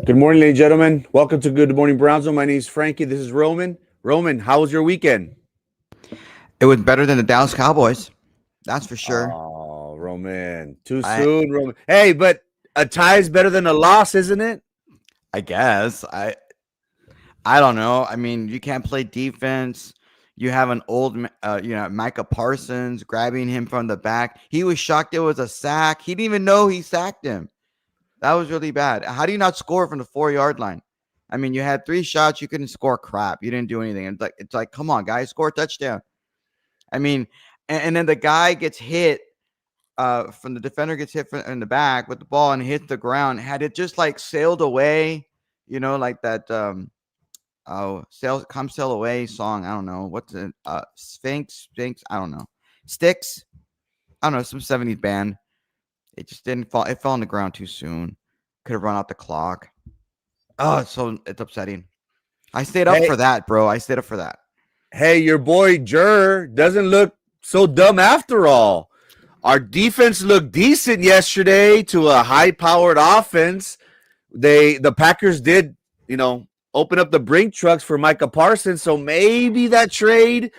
Good morning, ladies and gentlemen. Welcome to Good Morning Brownsville. My name is Frankie. This is Roman. Roman, how was your weekend? It was better than the Dallas Cowboys. That's for sure. Oh, Roman. Too I soon, Roman. Hey, but a tie is better than a loss, isn't it? I guess. I don't know. I mean, you can't play defense. You have an Micah Parsons grabbing him from the back. He was shocked it was a sack. He didn't even know he sacked him. That was really bad. How do you not score from the 4-yard line? I mean, you had 3 shots. You couldn't score crap. You didn't do anything. It's like, come on, guys, score a touchdown. I mean, and then the guy gets hit. From the defender gets hit in the back with the ball and hits the ground. Had it just like sailed away, like that sail away song. I don't know what's it. Sphinx. I don't know. Sticks. I don't know, some 70s band. It just didn't fall. It fell on the ground too soon. Could have run out the clock. Oh, it's upsetting. I stayed up Hey, for that, bro. I stayed up for that. hey, your boy Jur doesn't look so dumb after all. Our defense looked decent yesterday to a high-powered offense. The Packers did, open up the brink trucks for Micah Parsons, so maybe that trade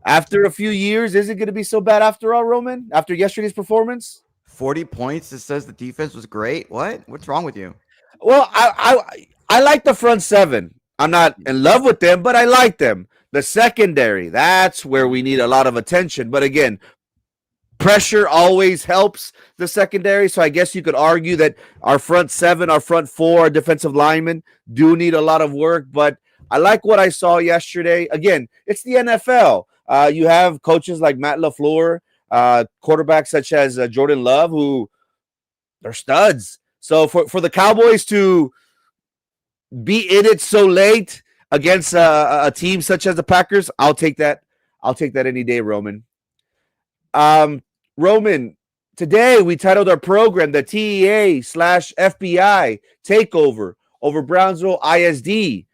after a few years isn't going to be so bad after all, Roman, after yesterday's performance. 40 points. It says the defense was great. What? What's wrong with you? Well, I like the front seven. I'm not in love with them, but I like them. The secondary, that's where we need a lot of attention. But again, pressure always helps the secondary. So I guess you could argue that our front seven, our front four, our defensive linemen do need a lot of work. But I like what I saw yesterday. Again, it's the NFL. You have coaches like Matt LaFleur, quarterbacks such as Jordan Love, who they're studs. So for the Cowboys to be in it so late against a team such as the Packers, I'll take that. I'll take that any day, Roman. Roman, today we titled our program the TEA/FBI Takeover over Brownsville ISD.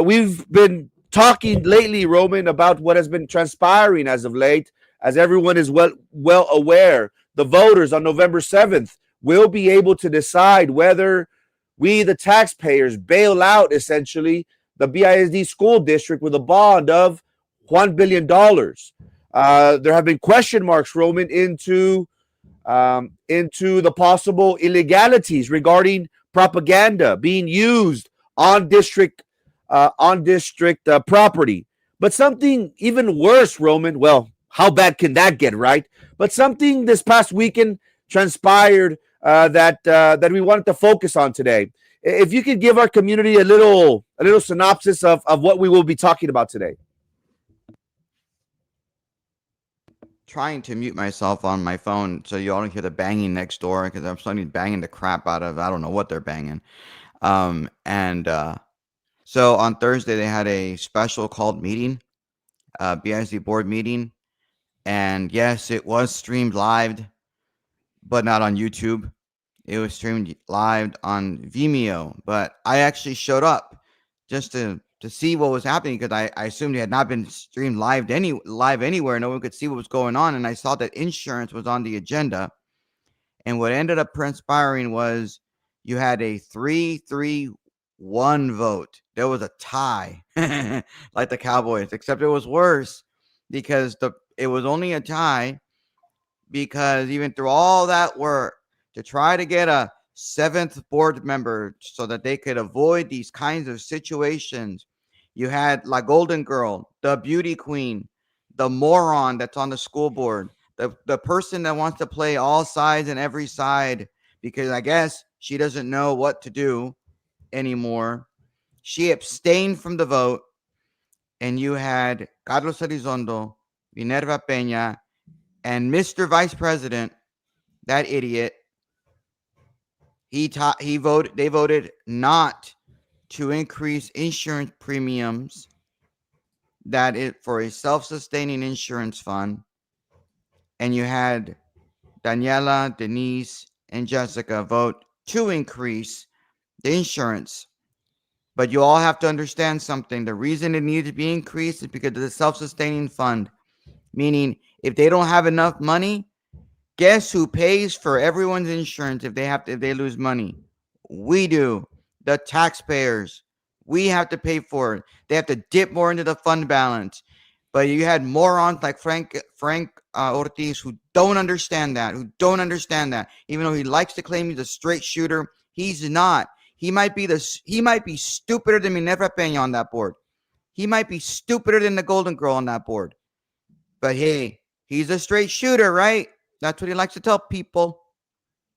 We've been talking lately, Roman, about what has been transpiring as of late, as everyone is well aware. The voters on November 7th will be able to decide whether we, the taxpayers, bail out essentially the BISD school district with a bond of $1 billion. There have been question marks, Roman, into the possible illegalities regarding propaganda being used on district property. But something even worse, Roman. Well, how bad can that get, right? But something this past weekend transpired that we wanted to focus on today. If you could give our community a little synopsis of what we will be talking about today. Trying to mute myself on my phone so you all don't hear the banging next door because I'm starting banging the crap out of. I don't know what they're banging. So on Thursday they had a special called meeting, BISD board meeting, and yes, it was streamed live, but not on YouTube. It was streamed live on Vimeo, but I actually showed up just to see what was happening because I assumed it had not been streamed live anywhere. No one could see what was going on, and I saw that insurance was on the agenda. And what ended up transpiring was you had a 3-3-1 vote. There was a tie, like the Cowboys, except it was worse because it was only a tie because even through all that work to try to get a 7th board member so that they could avoid these kinds of situations, you had La Golden Girl, the beauty queen, the moron that's on the school board, the person that wants to play all sides and every side because I guess she doesn't know what to do anymore. She abstained from the vote, and you had Carlos Elizondo, Minerva Peña, and Mr. Vice President, that idiot. They voted not to increase insurance premiums that is for a self-sustaining insurance fund. And you had Daniela, Denise, and Jessica vote to increase the insurance. But you all have to understand something. The reason it needed to be increased is because of the self-sustaining fund. Meaning, if they don't have enough money, guess who pays for everyone's insurance if they lose money? We do. The taxpayers. We have to pay for it. They have to dip more into the fund balance. But you had morons like Frank Ortiz who don't understand that, Even though he likes to claim he's a straight shooter, he's not. He might be stupider than Minerva Peña on that board. He might be stupider than the Golden Girl on that board. But hey, he's a straight shooter, right? That's what he likes to tell people.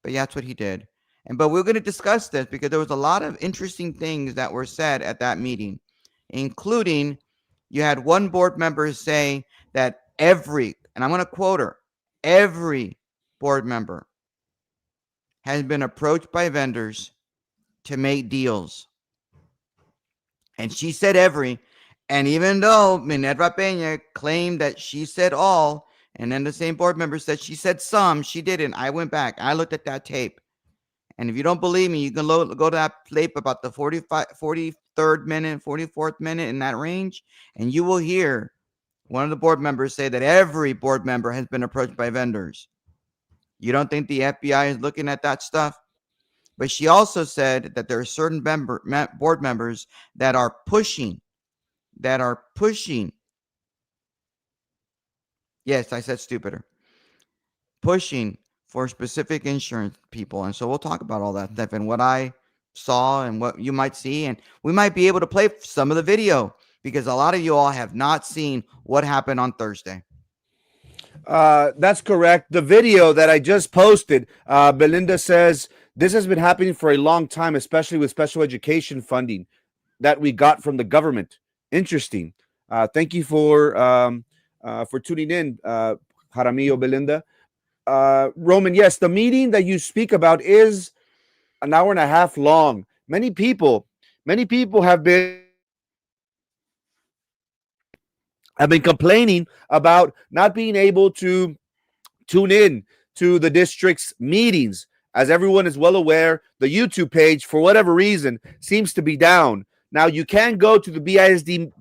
But yeah, that's what he did. But we're going to discuss this because there was a lot of interesting things that were said at that meeting, including you had one board member say that and I'm going to quote her, every board member has been approached by vendors to make deals. And she said every, and even though Minerva Peña claimed that she said all, and then the same board member said she said some, she didn't. I went back. I looked at that tape. And if you don't believe me, you can go to that tape about the 43rd minute, 44th minute in that range, and you will hear one of the board members say that every board member has been approached by vendors. You don't think the FBI is looking at that stuff? But she also said that there are certain board members that are pushing. Yes, I said stupider. Pushing for specific insurance people. And so we'll talk about all that stuff and what I saw and what you might see. And we might be able to play some of the video because a lot of you all have not seen what happened on Thursday. That's correct. The video that I just posted, Belinda says this has been happening for a long time, especially with special education funding that we got from the government. Interesting. Thank you for tuning in, Jaramillo, Belinda. Roman, yes, the meeting that you speak about is an hour and a half long. Many people have been complaining about not being able to tune in to the district's meetings. As everyone is well aware, the YouTube page, for whatever reason, seems to be down. Now, you can go to the BISD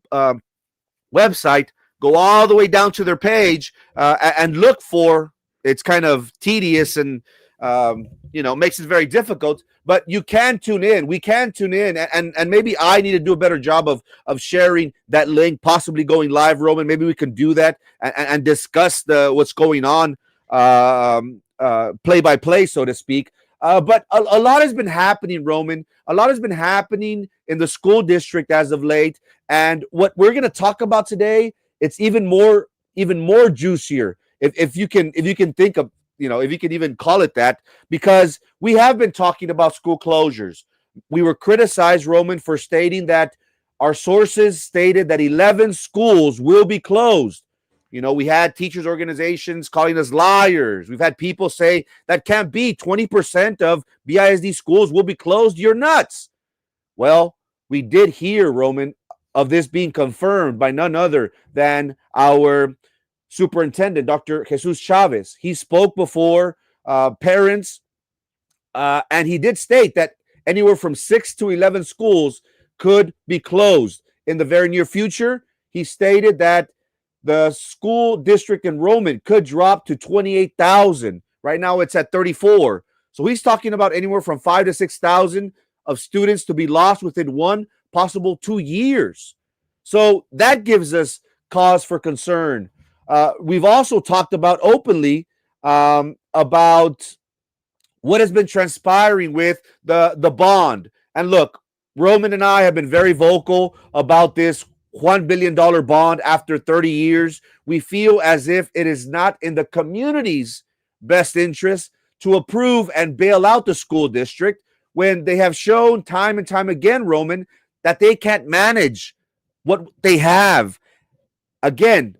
website, go all the way down to their page, and look for. It's kind of tedious and makes it very difficult. But you can tune in. We can tune in, and maybe I need to do a better job of sharing that link, possibly going live, Roman. Maybe we can do that and discuss what's going on, play by play, so to speak. But a lot has been happening, Roman. A lot has been happening in the school district as of late, and what we're going to talk about today, it's even more juicier. If you can think of, if you can even call it that, because we have been talking about school closures. We were criticized, Roman, for stating that our sources stated that 11 schools will be closed. We had teachers' organizations calling us liars. We've had people say that can't be. 20% of BISD schools will be closed. You're nuts. Well, we did hear, Roman, of this being confirmed by none other than our superintendent, Dr. Jesus Chavez. He spoke before parents, and he did state that anywhere from 6 to 11 schools could be closed in the very near future. He stated that the school district enrollment could drop to 28,000. Right now it's at 34. So he's talking about anywhere from 5,000 to 6,000 of students to be lost within 1, possible 2 years. So that gives us cause for concern. We've also talked about openly about what has been transpiring with the bond. And look, Roman and I have been very vocal about this $1 billion bond after 30 years. We feel as if it is not in the community's best interest to approve and bail out the school district when they have shown time and time again, Roman, that they can't manage what they have. Again,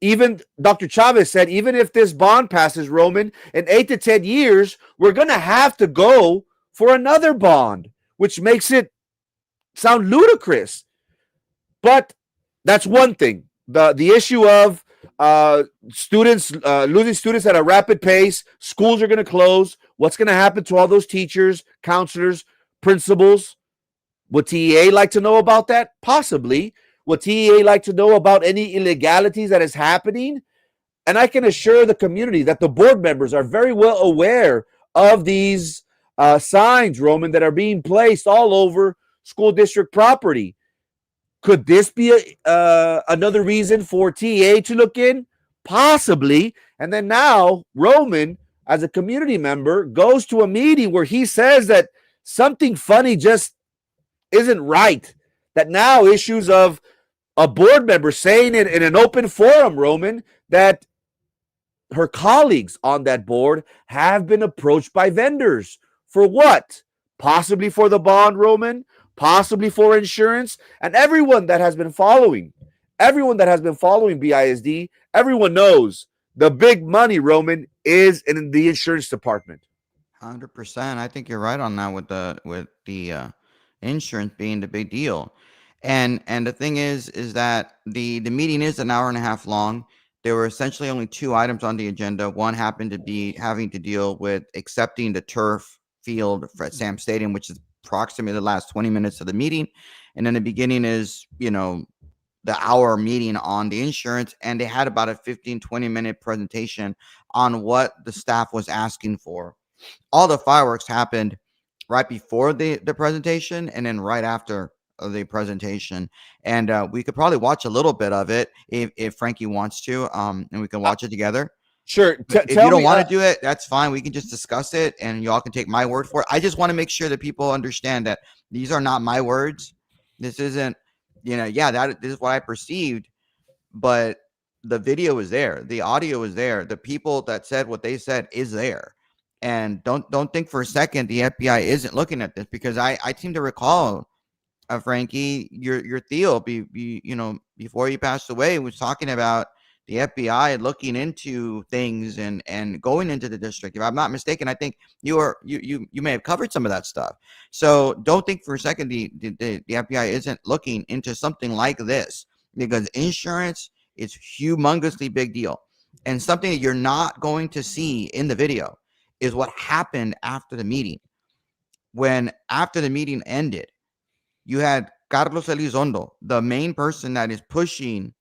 even Dr. Chavez said, even if this bond passes, Roman, in 8 to 10 years, we're going to have to go for another bond, which makes it sound ludicrous. But that's one thing. The issue of students losing students at a rapid pace, schools are going to close. What's going to happen to all those teachers, counselors, principals? Would TEA like to know about that? Possibly. Would TEA like to know about any illegalities that is happening? And I can assure the community that the board members are very well aware of these signs, Roman, that are being placed all over school district property. Could this be another reason for TA to look in? Possibly. And then now, Roman, as a community member, goes to a meeting where he says that something funny just isn't right. That now issues of a board member saying it in an open forum, Roman, that her colleagues on that board have been approached by vendors for what? Possibly for the bond, Roman, possibly for insurance, and everyone that has been following BISD, everyone knows the big money, Roman, is in the insurance department. 100%. I think you're right on that with the insurance being the big deal. And the thing is that the meeting is an hour and a half long. There were essentially only two items on the agenda. One happened to be having to deal with accepting the turf field at Sam Stadium, which is approximately the last 20 minutes of the meeting. And then the beginning is, the hour meeting on the insurance. And they had about a 15-20 minute presentation on what the staff was asking for. All the fireworks happened right before the presentation and then right after the presentation. And we could probably watch a little bit of it if Frankie wants to, and we can watch it together. Sure. If you don't want to do it, that's fine. We can just discuss it and y'all can take my word for it. I just want to make sure that people understand that these are not my words. This isn't, this is what I perceived, but the video is there. The audio is there. The people that said what they said is there. And don't think for a second the FBI isn't looking at this, because I seem to recall, Frankie, your Theo, before he passed away, was talking about the FBI looking into things and going into the district. If I'm not mistaken, I think you may have covered some of that stuff. So don't think for a second the FBI isn't looking into something like this, because insurance is humongously big deal. And something that you're not going to see in the video is what happened after the meeting. When after the meeting ended, you had Carlos Elizondo, the main person that is pushing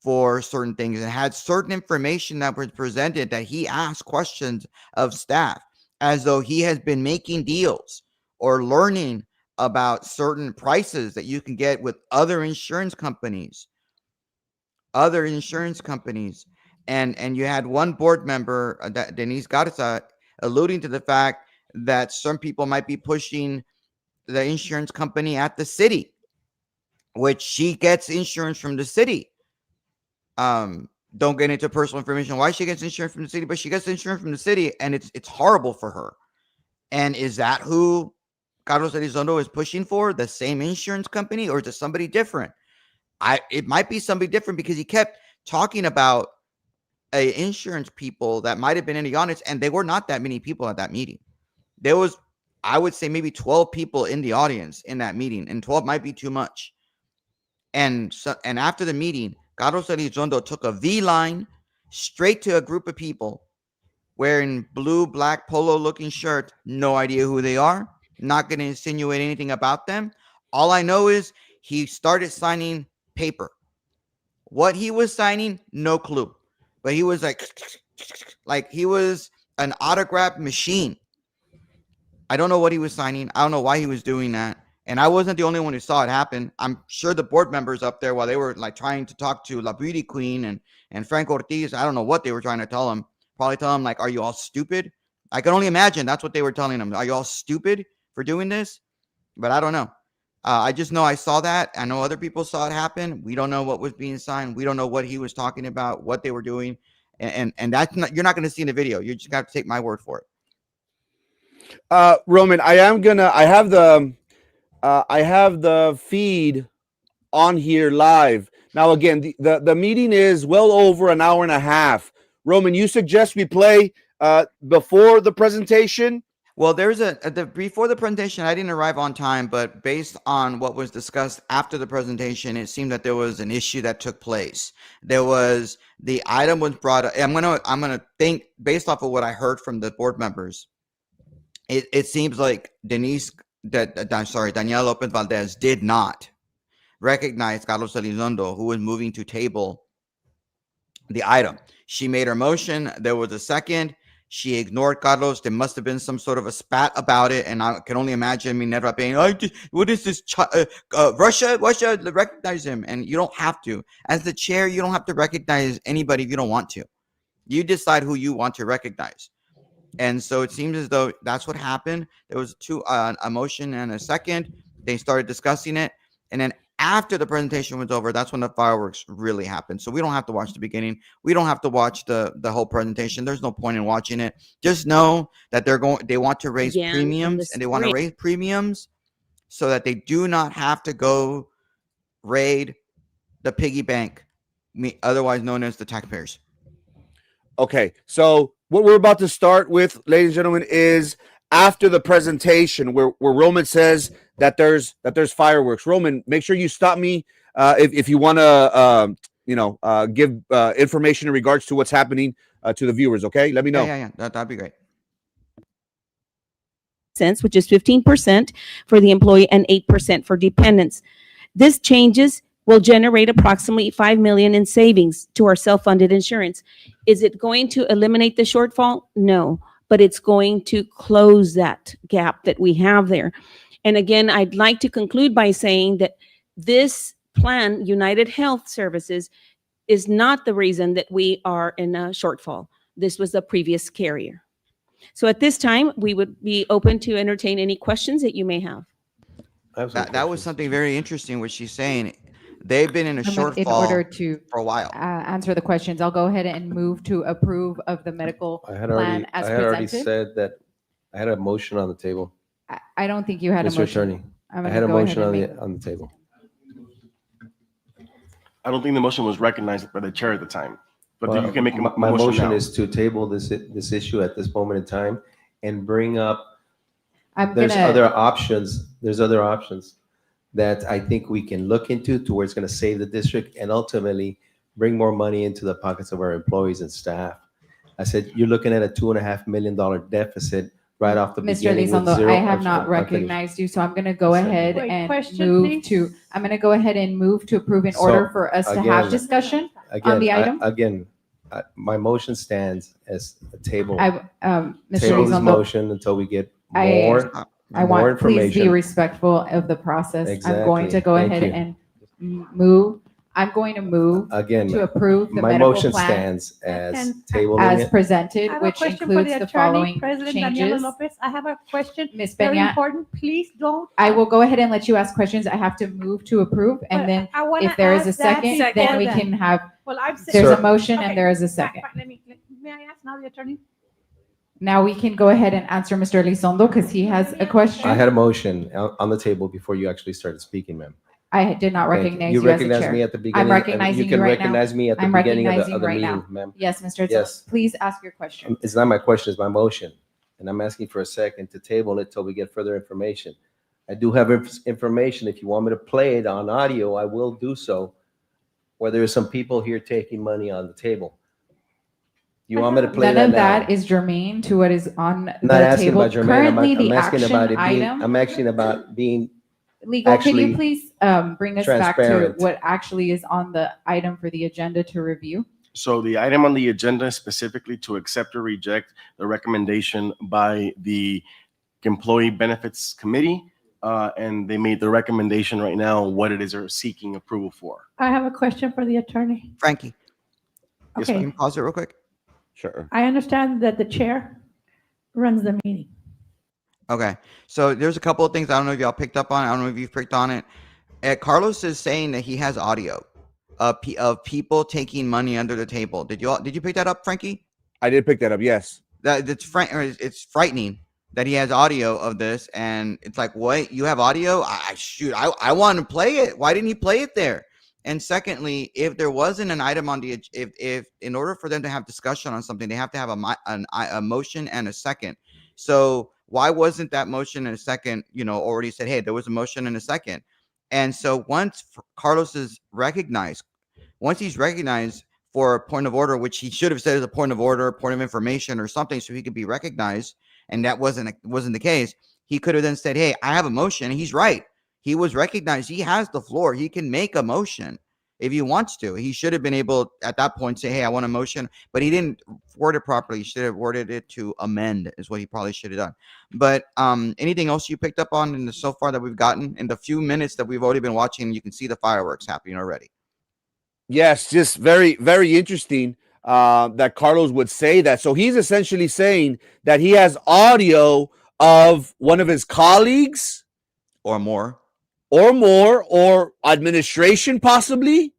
for certain things and had certain information that was presented, that he asked questions of staff as though he has been making deals or learning about certain prices that you can get with other insurance companies. And you had one board member, Denise Garza, alluding to the fact that some people might be pushing the insurance company at the city, which she gets insurance from the city. Don't get into personal information why she gets insurance from the city, but she gets insurance from the city, and it's horrible for her. And is that who Carlos Elizondo is pushing for? The same insurance company, or is it somebody different? It might be somebody different, because he kept talking about insurance people that might have been in the audience, and they were not that many people at that meeting. There was, I would say, maybe 12 people in the audience in that meeting, and 12 might be too much. And after the meeting, Carlos Elizondo took a V line straight to a group of people wearing blue, black polo looking shirts. No idea who they are. Not going to insinuate anything about them. All I know is he started signing paper. What he was signing, no clue. But he was like he was an autograph machine. I don't know what he was signing. I don't know why he was doing that. And I wasn't the only one who saw it happen. I'm sure the board members up there, while they were trying to talk to La Beauty Queen and Frank Ortiz, I don't know what they were trying to tell him. Probably tell him, are you all stupid? I can only imagine that's what they were telling him. Are you all stupid for doing this? But I don't know. I just know I saw that. I know other people saw it happen. We don't know what was being signed. We don't know what he was talking about, what they were doing. And that's not, you're not going to see in the video. You just got to take my word for it. Roman, I have the feed on here live. Now, again, the meeting is well over an hour and a half. Roman, you suggest we play before the presentation? Well, there's before the presentation, I didn't arrive on time, but based on what was discussed after the presentation, it seemed that there was an issue that took place. The item was brought up. I'm gonna think based off of what I heard from the board members. It seems like Daniela Lopez Valdez did not recognize Carlos Elizondo, who was moving to table the item. She made her motion. There was a second. She ignored Carlos. There must have been some sort of a spat about it, and I can only imagine Minerva being, what is this? Russia recognize him, and you don't have to. As the chair, you don't have to recognize anybody if you don't want to. You decide who you want to recognize. And so it seems as though that's what happened. There was a motion and a second. They started discussing it, and then after the presentation was over, that's when the fireworks really happened. So we don't have to watch the beginning. We don't have to watch the whole presentation. There's no point in watching it. Just know that they want to raise premiums, and they want to raise premiums so that they do not have to go raid the piggy bank, otherwise known as the taxpayers. Okay, so what we're about to start with, ladies and gentlemen, is after the presentation where Roman says that there's fireworks. Roman, make sure you stop me if you want to give information in regards to what's happening to the viewers. Okay, let me know. Yeah. That'd be great. Which is 15% for the employee and 8% for dependents. This changes will generate approximately $5 million in savings to our self-funded insurance. Is it going to eliminate the shortfall? No, but it's going to close that gap that we have there. And again, I'd like to conclude by saying that this plan, United Health Services, is not the reason that we are in a shortfall. This was the previous carrier. So at this time, we would be open to entertain any questions that you may have. That was something very interesting, what she's saying. They've been in a shortfall in order to for a while. Answer the questions. I'll go ahead and move to approve of the medical plan as I had already presented. said that I had a motion on the table. I don't think you had a Mr. motion. Attorney, I'm I gonna had a go ahead motion and make- on the table. I don't think the motion was recognized by the chair at the time, but Well, you can make a my motion motion now. is to table this issue at this moment in time and bring up, there's other options that I think we can look into to where it's going to save the district and ultimately bring more money into the pockets of our employees and staff. I said, you're looking at a $2.5 million deficit right off the Mr. beginning. with Elizondo, zero- I have not I'm finished. recognized you, so I'm going to go ahead Wait, and question, move please. I'm going to go ahead and move to approve in So, order for us to have again- discussion. Again, the item? My motion stands as a table. Mr. Table this Elizondo, motion until we get I more want, please be information. respectful of the process. I'm going to Exactly. go Thank ahead you. and move. I'm going to move Again, to approve the my medical motion plan stands as And tabling as it. presented, I have a which question for includes the the attorney, following President Daniela changes. Lopez. I have a question, Ms. very Peña, important. Please don't. I will go ahead and let you ask questions. I have to move to approve, and then I wanna if there is a ask that second, then we before can have, Well, I've said. there's Sir. a motion Okay. and there is a Fine, second. fine, may I ask now the attorney? Now we can go ahead and answer Mr. Elizondo because he has a question. I had a motion on the table before you actually started speaking, ma'am. I did not Thank you. recognize You you as a recognized me chair. at the beginning. and recognizing You can you right now. recognize me at the I'm beginning of recognizing the right meeting, now. ma'am. Yes, Mr. Elizondo, Yes. please ask your question. It's not my question, it's my motion. And I'm asking for a second to table it till we get further information. I do have information. If you want me to play it on audio, I will do so. Where there are some people here taking money on the table. You want me to play None that of now? that is germane to what is on I'm not the asking table. about Jermaine. Currently, the I'm asking about action it being, item, I'm asking about being legal, can you actually please bring us back to transparent. what actually is on the item for the agenda to review? So the item on the agenda is specifically to accept or reject the recommendation by the Employee Benefits Committee. And they made the recommendation right now, what it is they're seeking approval for. I have a question for the attorney. Frankie, Yes, can Okay, you pause it real quick? Sure. I understand that the chair runs the meeting. Okay, so there's a couple of things I don't know if y'all picked up on. I don't know if you've picked on it. Carlos is saying that he has audio of people taking money under the table. Did you pick that up, Frankie? I did pick that up. Yes. It's frightening that he has audio of this, and it's like, what? You have audio? I want to play it. Why didn't he play it there? And secondly, if there wasn't an item on the, if in order for them to have discussion on something, they have to have a motion and a second. So why wasn't that motion and a second, already said, hey, there was a motion and a second. And so once Carlos is recognized, once he's recognized for a point of order, which he should have said as a point of order, point of information or something, so he could be recognized, and that wasn't the case, he could have then said, hey, I have a motion. He's right. He was recognized. He has the floor. He can make a motion. if he wants to. He should have been able at that point to say, hey, I want a motion, but he didn't word it properly. He should have worded it to amend is what he probably should have done. But anything else you picked up on in the so far that we've gotten in the few minutes that we've already been watching? You can see the fireworks happening already. Yes, just very, very interesting that Carlos would say that. So he's essentially saying that he has audio of one of his colleagues Or more. or administration possibly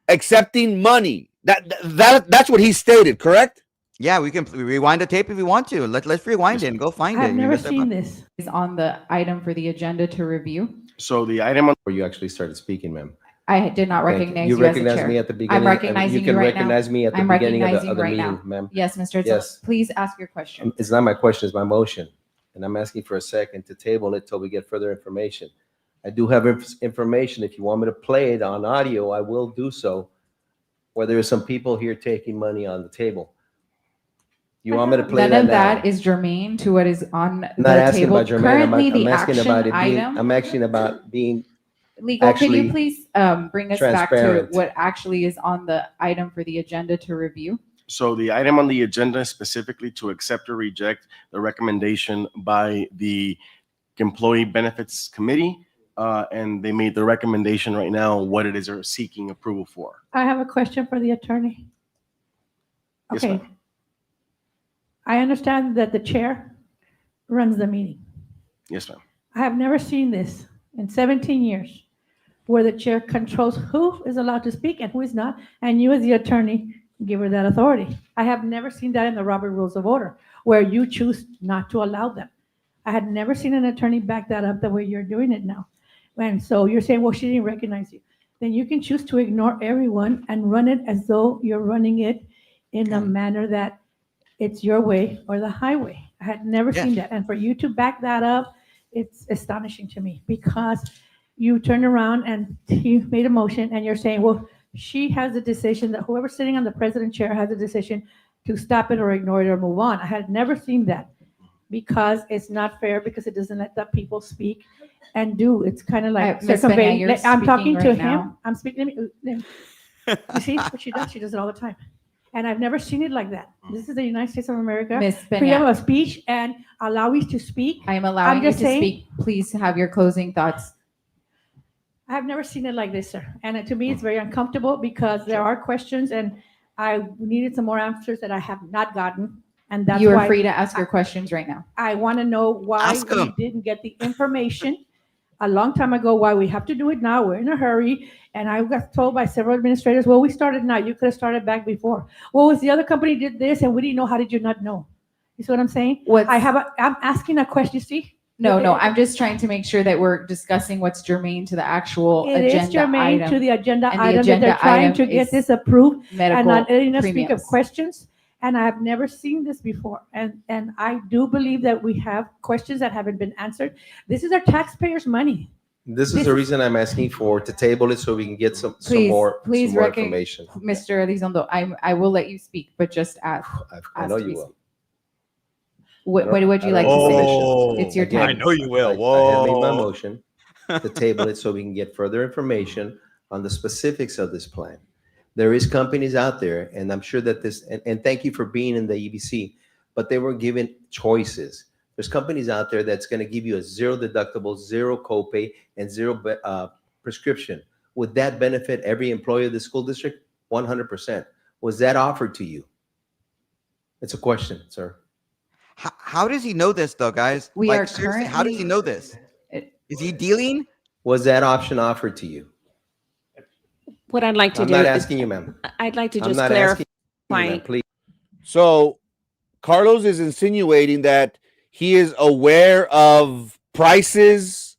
accepting money. That's what he stated, correct? Yeah, we can rewind the tape if we want to. Let's rewind it and go find it. I've never seen this. Is on the item for the agenda to review. So the item on Where you actually started speaking, ma'am. I did not Thank recognize you. you You as the recognized chair. me at the beginning. recognizing You can you right now. recognize me at the I'm beginning recognizing of the right now. meeting, ma'am. Yes, Mr. Yes. Please ask your question. It's not my question, it's my motion. And I'm asking for a second to table it till we get further information. I do have information. If you want me to play it on audio, I will do so. Where there are some people here taking money on the table. You want me to play None that of now? that is germane to what is on I'm not the asking table. about Jermaine. Currently, the I'm asking action about it being, item. I'm asking about being Legal, can you actually please bring us back to transparent. what actually is on the item for the agenda to review? So the item on the agenda is specifically to accept or reject the recommendation by the Employee Benefits Committee. And they made the recommendation right now, what it is they're seeking approval for. I have a question for the attorney. Yes, Okay. ma'am. I understand that the chair runs the meeting. Yes, ma'am. I have never seen this in 17 years where the chair controls who is allowed to speak and who is not, and you as the attorney give her that authority. I have never seen that in the Robert Rules of Order where you choose not to allow them. I had never seen an attorney back that up the way you're doing it now. And so you're saying, well, she didn't recognize you. Then you can choose to ignore everyone and run it as though you're running it in a manner that it's your way or the highway. I had never seen that. And for you to back that up, it's astonishing to me because you turn around and you made a motion and you're saying, well, she has the decision that whoever's sitting on the president chair has a decision to stop it or ignore it or move on. I had never seen that because it's not fair, because it doesn't let the people speak and do. It's kind of like Ms. Benet, you're I'm talking speaking to right him. now. I'm speaking. You see what she does? She does it all the time. And I've never seen it like that. This is the United States of America. Ms. Freedom Benet, of speech and allowing to speak. I am allowing you to just saying- speak. Please have your closing thoughts. I've never seen it like this, sir. And to me, it's very uncomfortable because there are questions and I needed some more answers that I have not gotten. And that's You are why free to ask your questions right now. I want to know why Ask we 'em. didn't get the information a long time ago, why we have to do it now. We're in a hurry. And I got told by several administrators, well, we started now. You could have started back before. Well, was the other company did this and we didn't know. How did you not know? You see what I'm saying? I'm asking a question, see? No, I'm just trying to make sure that we're discussing what's germane to the actual It is agenda germane to item. the agenda And the item that agenda they're trying item to get is this approved and Medical not letting us speak of premiums. questions. And I've never seen this before. And I do believe that we have questions that haven't been answered. This is our taxpayers' money. This is the reason I'm asking to table it so we can get some more Please information. Mr. Elizondo, I will let you speak, but just ask. I know ask you to will. What would you like to say? It's your Again, time. I know you will. I have made my Whoa. motion to table it so we can get further information on the specifics of this plan. There is companies out there, and I'm sure that and thank you for being in the EBC, but they were given choices. There's companies out there that's going to give you a zero deductible, zero copay, and zero prescription. Would that benefit every employee of the school district? 100%. Was that offered to you? It's a question, sir. How does he know this, though, guys? We are seriously, how does he currently- know this? Is he dealing? Was that option offered to you? What I'd like to I'm do not is, asking you, ma'am. I'd like to I'm just not clarify. asking you, ma'am, please. So Carlos is insinuating that he is aware of prices,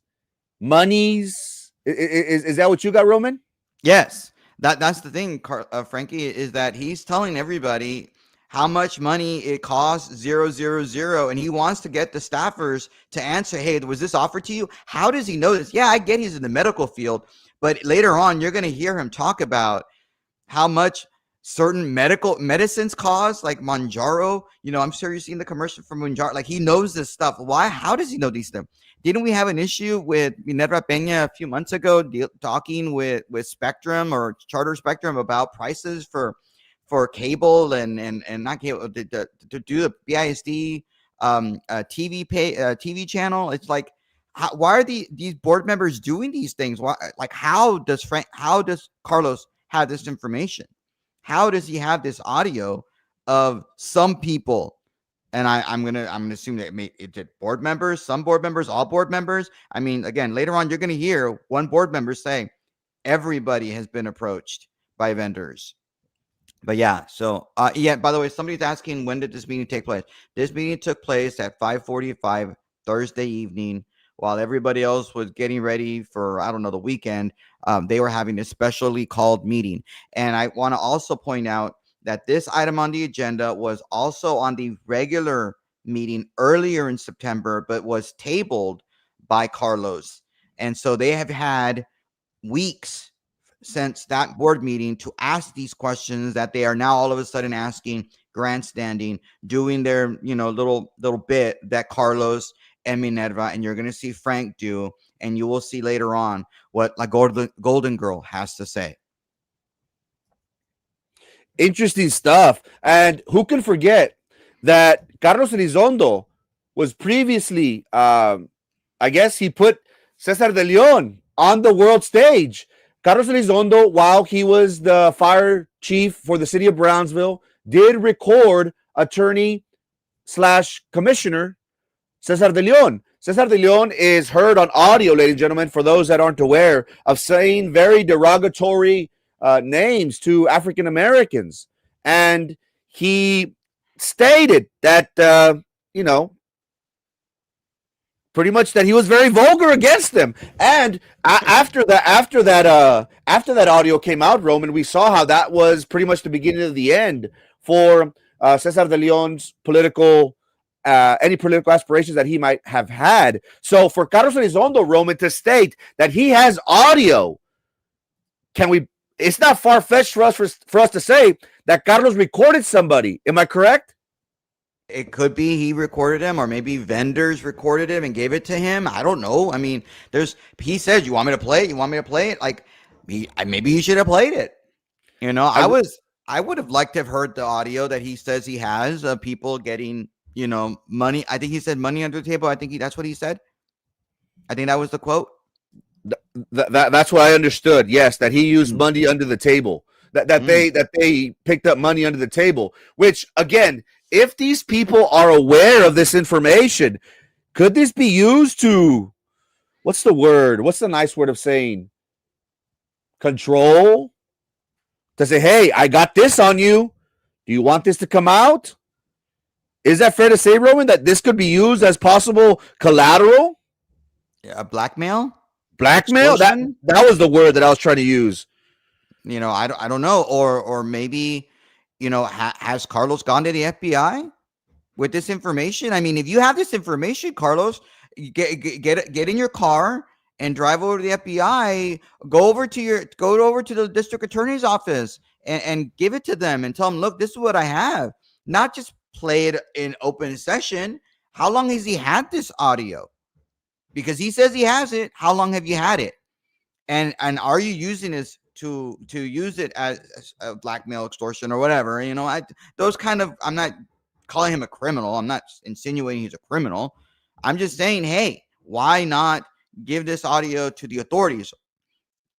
monies. Is that what you got, Roman? Yes. That's the thing, Frankie, is that he's telling everybody how much money it costs, 000, and he wants to get the staffers to answer, hey, was this offered to you? How does he know this? Yeah, I get he's in the medical field, but later on, you're going to hear him talk about how much certain medicines cause, like Manjaro. I'm sure you've seen the commercial for Manjaro. Like, he knows this stuff. Why? How does he know these things? Didn't we have an issue with Minerva Peña a few months ago talking with Spectrum or Charter Spectrum about prices for cable and not cable to do the BISD TV channel? It's like, why are these board members doing these things? Why? Like, how does Carlos have this information? How does he have this audio of some people? And I'm gonna assume that it's board members, some board members, all board members. I mean, again, later on, you're gonna hear one board member say everybody has been approached by vendors. But yeah, so yeah. By the way, somebody's asking, when did this meeting take place? This meeting took place at 5:45 Thursday evening, while everybody else was getting ready for, I don't know, the weekend. They were having a specially called meeting. And I want to also point out that this item on the agenda was also on the regular meeting earlier in September, but was tabled by Carlos. And so they have had weeks since that board meeting to ask these questions that they are now all of a sudden asking, grandstanding, doing their little bit that Carlos and Minerva and you're going to see Frank do, and you will see later on what La Golden Girl has to say. Interesting stuff. And who can forget that Carlos Elizondo was previously, I guess he put Cesar de Leon on the world stage. Carlos Elizondo, while he was the fire chief for the city of Brownsville, did record attorney/commissioner Cesar de Leon. Cesar de Leon is heard on audio, ladies and gentlemen, for those that aren't aware, of saying very derogatory names to African Americans. And he stated that, pretty much that he was very vulgar against them. And after that audio came out, Roman, we saw how that was pretty much the beginning of the end for Cesar de Leon's any political aspirations that he might have had. So for Carlos Elizondo, Roman, to state that he has audio, it's not far-fetched for us to say that Carlos recorded somebody. Am I correct? It could be he recorded him, or maybe vendors recorded him and gave it to him. I don't know. I mean, he said, "You want me to play it? You want me to play it?" Like, maybe he should have played it. I would have liked to have heard the audio that he says he has of people getting, money. I think he said money under the table. I think that's what he said. I think that was the quote. That's what I understood. Yes, that he used money under the table. That they picked up money under the table. Which, again, if these people are aware of this information, could this be used to, what's the word? What's the nice word of saying? Control? To say, hey, I got this on you. Do you want this to come out? Is that fair to say, Roman, that this could be used as possible collateral? Yeah, blackmail? Blackmail? That was the word that I was trying to use. I don't know. Or maybe, has Carlos gone to the FBI with this information? I mean, if you have this information, Carlos, get in your car and drive over to the FBI, go over to the district attorney's office and give it to them and tell them, look, this is what I have. Not just play it in open session. How long has he had this audio? Because he says he has it. How long have you had it? And are you using this to use it as a blackmail, extortion, or whatever? I'm not calling him a criminal. I'm not insinuating he's a criminal. I'm just saying, hey, why not give this audio to the authorities?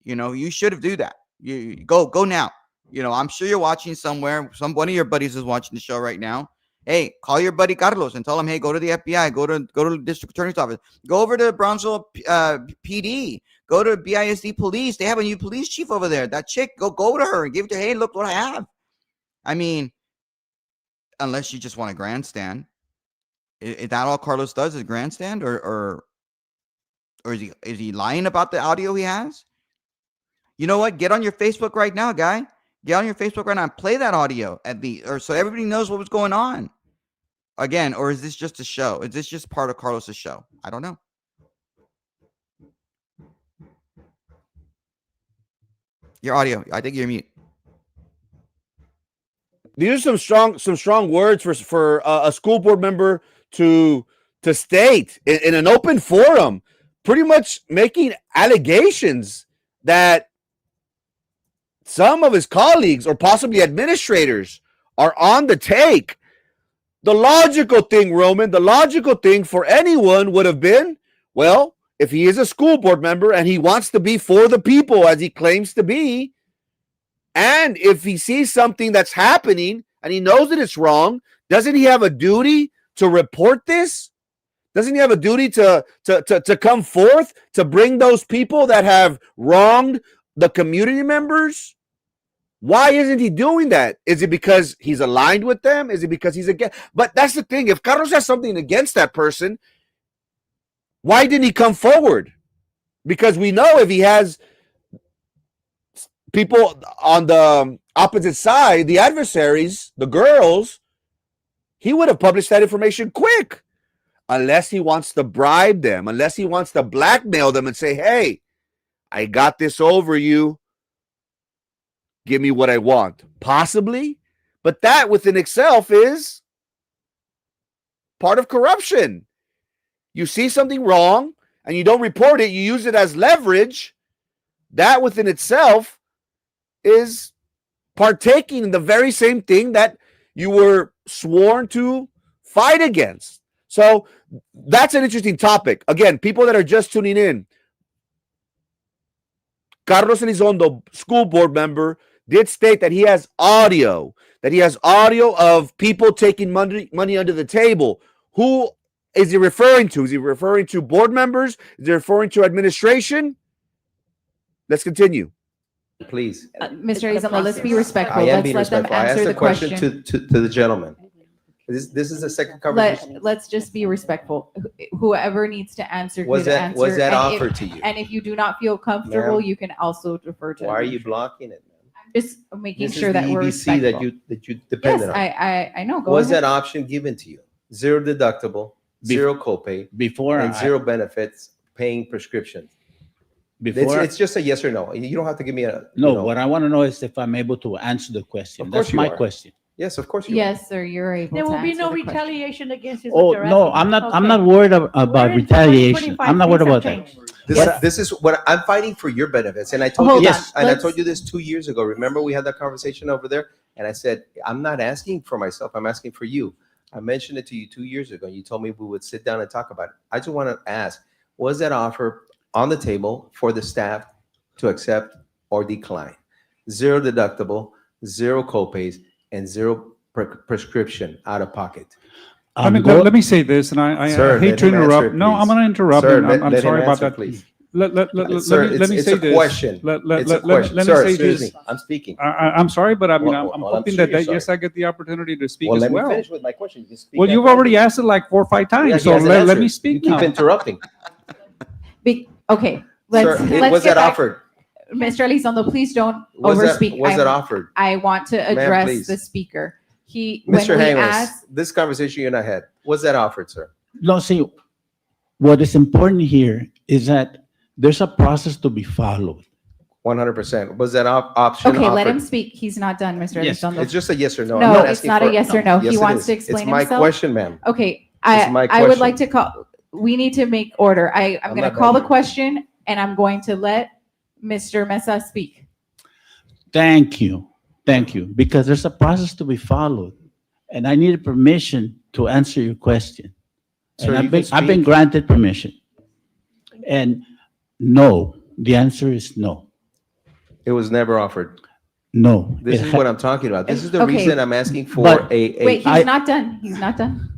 You should do that. You go now. I'm sure you're watching somewhere. One of your buddies is watching the show right now. Hey, call your buddy Carlos and tell him, hey, go to the FBI, go to the district attorney's office, go over to Brownsville PD, go to BISD police. They have a new police chief over there. That chick, go to her and give it to her. Hey, look what I have. I mean, unless you just want to grandstand. Is that all Carlos does, is grandstand, or is he lying about the audio he has? You know what? Get on your Facebook right now, guy. Get on your Facebook right now and play that audio so everybody knows what was going on. Again, or is this just a show? Is this just part of Carlos's show? I don't know. Your audio. I think you're mute. these are some strong words for a school board member to state in an open forum, pretty much making allegations that some of his colleagues or possibly administrators are on the take. The logical thing, Roman, the logical thing for anyone would have been, well, if he is a school board member and he wants to be for the people as he claims to be, and if he sees something that's happening and he knows that it's wrong, doesn't he have a duty to report this? Doesn't he have a duty to come forth to bring those people that have wronged the community members? Why isn't he doing that? Is it because he's aligned with them? Is it because he's against? But that's the thing. If Carlos has something against that person, why didn't he come forward? Because we know if he has people on the opposite side, the adversaries, the girls, he would have published that information quick. Unless he wants to bribe them, unless he wants to blackmail them and say, hey, I got this over you. Give me what I want. Possibly. But that within itself is part of corruption. You see something wrong and you don't report it, you use it as leverage. That within itself is partaking in the very same thing that you were sworn to fight against. So that's an interesting topic. Again, people that are just tuning in, Carlos Elizondo, school board member, did state that he has audio of people taking money under the table. Who is he referring to? Is he referring to board members? Is he referring to administration? Let's continue. Please. Mr. Elizondo, let's be respectful. I am Let's being let them respectful. I asked answer the the question question. to the gentleman. This is the second conversation. Let's just be respectful. Whoever needs to answer Was could answer. that and offered to you? And if you do not feel comfortable, Ma'am, you can also defer to. Why are you blocking it, man? I'm just making This sure is that the we're EBC respectful. that you depended on. I know. Go Was ahead. that option given to you? Zero deductible, zero copay, Before and zero benefits paying prescriptions. before It's just a yes or no. You don't have to give me a no, you know. what I want to know is if I'm able to answer the question. Of course That's you my are. question. Yes, of course you are. Yes, sir, you're able There to will be answer no the question. retaliation against you. Oh no, I'm not worried about We're in retaliation. 2025, I'm not worried things have about that. changed. This is what I'm fighting for your benefits. And I told Hold you on, this, and I let's- told you this 2 years ago. Remember we had that conversation over there? And I said, I'm not asking for myself, I'm asking for you. I mentioned it to you 2 years ago. You told me we would sit down and talk about it. I just want to ask, was that offer on the table for the staff to accept or decline? Zero deductible, zero copays, and zero prescription out of pocket. Let me say this, and I Sir, hate let to him answer interrupt. it, No, I'm please. going to interrupt. Sir, and let I'm him sorry about answer, that. please. Let Sir, me say it's a this. question. It's a question. Let Sir, me say excuse this. me. I'm speaking. I'm sorry, but I mean, Well, I'm well, I'm hoping sure that, you're yes, sorry. I get the opportunity to speak Well, as let me well. finish with my question. You can speak Well, you've after already me. asked it like 4 or 5 Yeah, times, he so hasn't let answered. me You speak keep now. interrupting. Okay, Sir, let's was get that back. offered? Mr. Elizondo, please don't Was overspeak. that offered? I want to Ma'am, address please. the speaker. When Mr. we Haynes, asked, this conversation you and I had, was that offered, sir? No, see, what is important here is that there's a process to be followed. 100%. Was that option okay, let him offered? speak. He's not done, Mr. Yes, Elizondo. It's just a yes or no. I'm No, it's asking not a for- yes or no. Yes, He it wants is. to explain It's my himself. question, ma'am. Okay, It's my I would like question. to call, we need to make order. I'm I'm going not to call the done. question and I'm going to let Mr. Mesa speak. Thank you. Thank you. Because there's a process to be followed. And I needed permission to answer your question. Sir, And you can I've been speak. granted permission. And no, the answer is no. It was never offered. No. This It is ha- what I'm talking about. This is the Okay. reason I'm asking for But- Wait, he's I- not done. He's not done.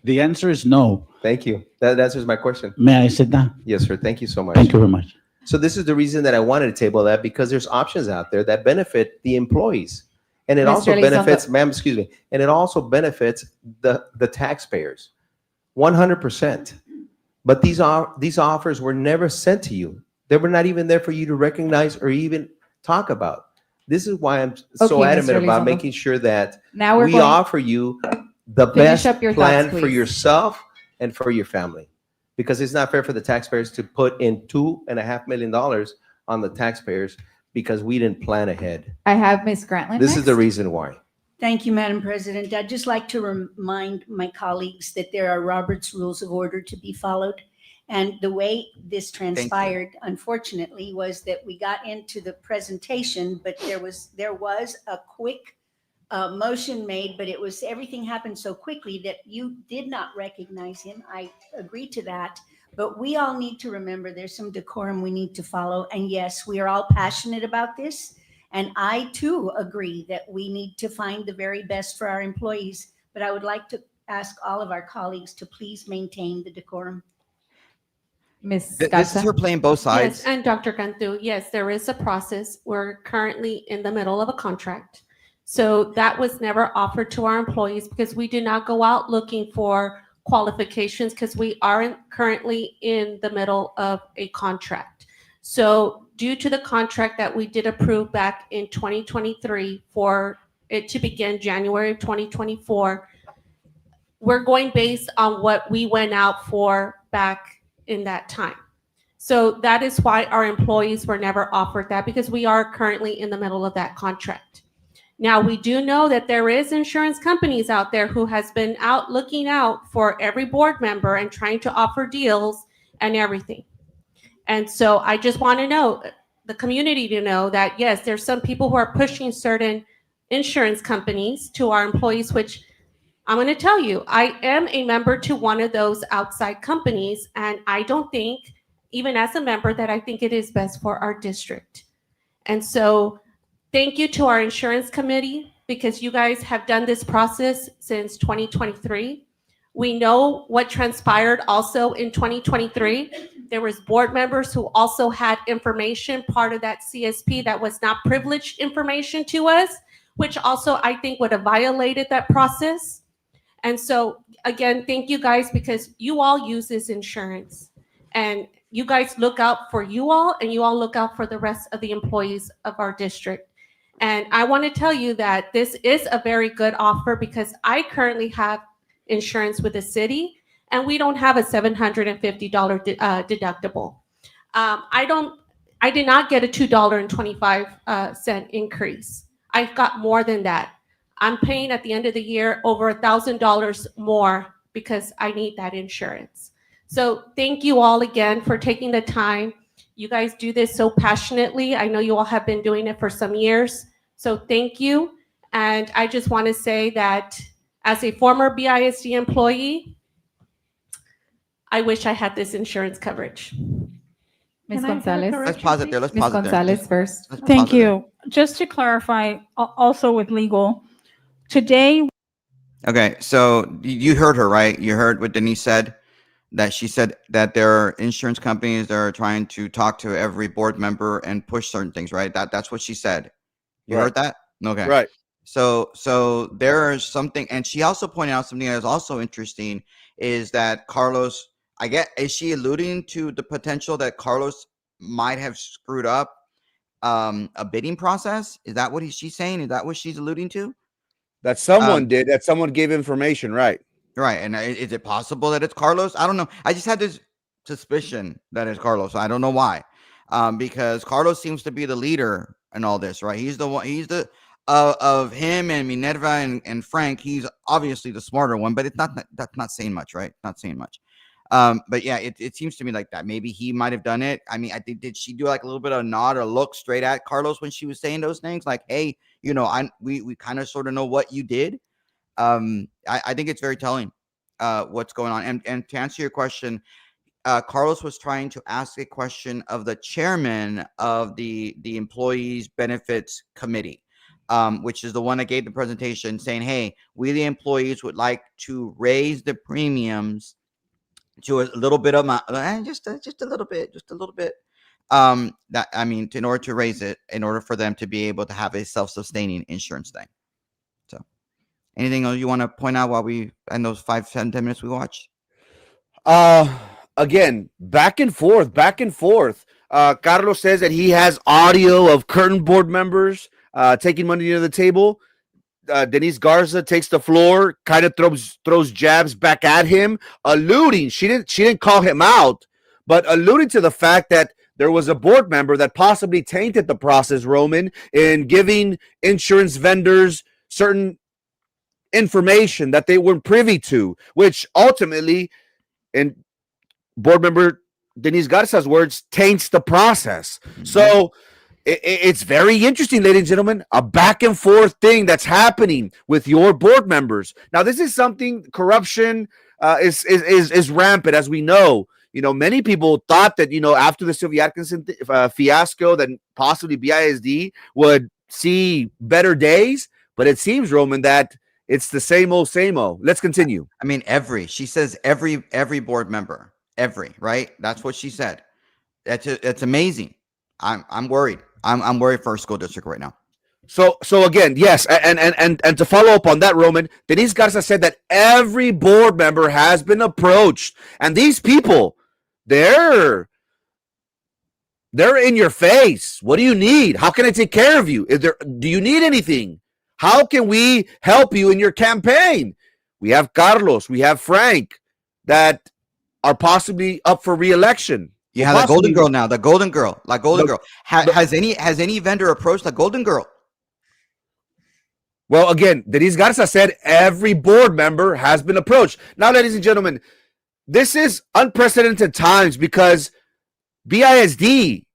The answer is no. Thank you. That answers my question. May I sit down? Yes, sir. Thank you so much. Thank you very much. So this is the reason that I wanted to table that, because there's options out there that benefit the employees. And it Mr. also Elizondo. benefits, ma'am, excuse me, and it also benefits the taxpayers, 100%. But these offers were never sent to you. They were not even there for you to recognize or even talk about. This is why I'm so Okay, adamant Mr. about Elizondo. making sure that Now we're we going, offer you the Finish best up your plan thoughts, for please. yourself and for your family. Because it's not fair for the taxpayers to put in $2.5 million on the taxpayers because we didn't plan ahead. I have Ms. Grantland This is next. the reason why. Thank you, Madam President. I'd just like to remind my colleagues that there are Robert's Rules of Order to be followed. And the way this transpired, unfortunately, was that we got into the presentation, but there was a quick motion made, but everything happened so quickly that you did not recognize him. I agree to that. But we all need to remember there's some decorum we need to follow. And yes, we are all passionate about this. And I too agree that we need to find the very best for our employees. But I would like to ask all of our colleagues to please maintain the decorum. Ms. This is Garza. her playing both sides. Yes, and Dr. Cantu, yes, there is a process. We're currently in the middle of a contract. So that was never offered to our employees because we did not go out looking for qualifications because we aren't currently in the middle of a contract. So due to the contract that we did approve back in 2023 for it to begin January of 2024, we're going based on what we went out for back in that time. So that is why our employees were never offered that, because we are currently in the middle of that contract. Now, we do know that there is insurance companies out there who has been out looking out for every board member and trying to offer deals and everything. And so I just want to know, the community to know that, yes, there's some people who are pushing certain insurance companies to our employees, which I'm going to tell you, I am a member to one of those outside companies, and I don't think, even as a member, that I think it is best for our district. And so thank you to our insurance committee, because you guys have done this process since 2023. We know what transpired also in 2023. There was board members who also had information, part of that CSP, that was not privileged information to us, which also I think would have violated that process. And so again, thank you guys, because you all use this insurance and you guys look out for you all, and you all look out for the rest of the employees of our district. And I want to tell you that this is a very good offer, because I currently have insurance with the city and we don't have a $750 deductible. I did not get a $2.25 increase. I got more than that. I'm paying at the end of the year over $1,000 more because I need that insurance. So thank you all again for taking the time. You guys do this so passionately. I know you all have been doing it for some years. So thank you. And I just want to say that as a former BISD employee, I wish I had this insurance coverage. Ms. Can I have a Gonzalez. correction, Let's pause it there. please? Let's Ms. pause it there. Gonzalez first. Let's Thank pause it there. you. Just to clarify, also with legal, today, Okay, so you heard her, right? You heard what Denise said, that she said that there are insurance companies that are trying to talk to every board member and push certain things, right? That's what she said. You Right. heard that? Okay. Right. So there is something, and she also pointed out something that is also interesting, is that Carlos, is she alluding to the potential that Carlos might have screwed up a bidding process? Is that what she's saying? Is that what she's alluding to? That someone did, that someone gave information, right? Right. And is it possible that it's Carlos? I don't know. I just had this suspicion that it's Carlos. I don't know why. Because Carlos seems to be the leader in all this, right? He's the one, of him and Minerva and Frank, he's obviously the smarter one, but that's not saying much, right? Not saying much. But yeah, it seems to me like that. Maybe he might have done it. I mean, I think, did she do like a little bit of a nod or look straight at Carlos when she was saying those things? Like, hey, we kind of sort of know what you did. I think it's very telling what's going on. And to answer your question, Carlos was trying to ask a question of the chairman of the Employees Benefits Committee, which is the one that gave the presentation, saying, hey, we the employees would like to raise the premiums to a little bit of just a little bit. In order to raise it, in order for them to be able to have a self-sustaining insurance thing. So anything else you want to point out while we in those 5, 10 minutes we watched? Again, back and forth. Carlos says that he has audio of current board members taking money to the table. Denise Garza takes the floor, kind of throws jabs back at him, alluding. She didn't call him out, but alluding to the fact that there was a board member that possibly tainted the process, Roman, in giving insurance vendors certain information that they weren't privy to, which ultimately, in board member Denise Garza's words, taints the process. So it's very interesting, ladies and gentlemen, a back and forth thing that's happening with your board members. Now, this is something, corruption is rampant, as we know. You know, many people thought that, you know, after the Sylvia Atkinson fiasco, that possibly BISD would see better days. But it seems, Roman, that it's the same old, same old. Let's continue. I mean, she says every board member, right? That's what she said. That's amazing. I'm worried. I'm worried for our school district right now. So again, yes, and to follow up on that, Roman, Denise Garza said that every board member has been approached, and these people, they're in your face. What do you need? How can I take care of you? Do you need anything? How can we help you in your campaign? We have Carlos, we have Frank that are possibly up for re-election. You have the Golden Girl now, the Golden Girl. Has any vendor approached the Golden Girl? Well, again, Denise Garza said every board member has been approached. Now, ladies and gentlemen, this is unprecedented times because BISD,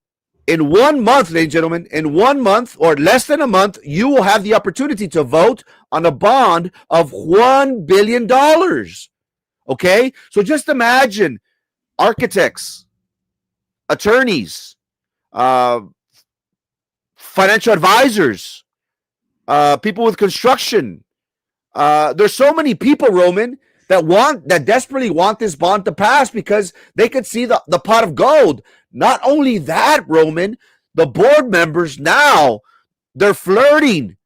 in 1 month, ladies and gentlemen, in 1 month or less than a month, you will have the opportunity to vote on a bond of $1 billion. Okay? So just imagine architects, attorneys, financial advisors, people with construction. There's so many people, Roman, that desperately want this bond to pass because they could see the pot of gold. Not only that, Roman, the board members now, they're flirting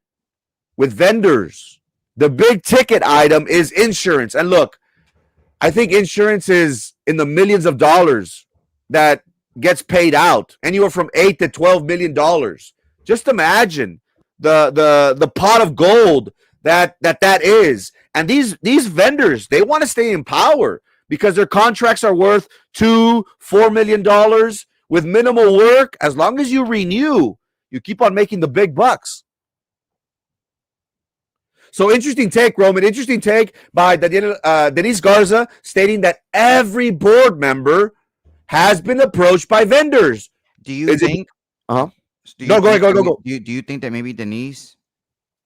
with vendors. The big ticket item is insurance. And look, I think insurance is in the millions of dollars that gets paid out, anywhere from $8 to $12 million. Just imagine the pot of gold that is. And these vendors, they want to stay in power because their contracts are worth $2-4 million with minimal work. As long as you renew, you keep on making the big bucks. So interesting take, Roman. Interesting take by Denise Garza, stating that every board member has been approached by vendors. Do you think? Go ahead. Do you think that maybe Denise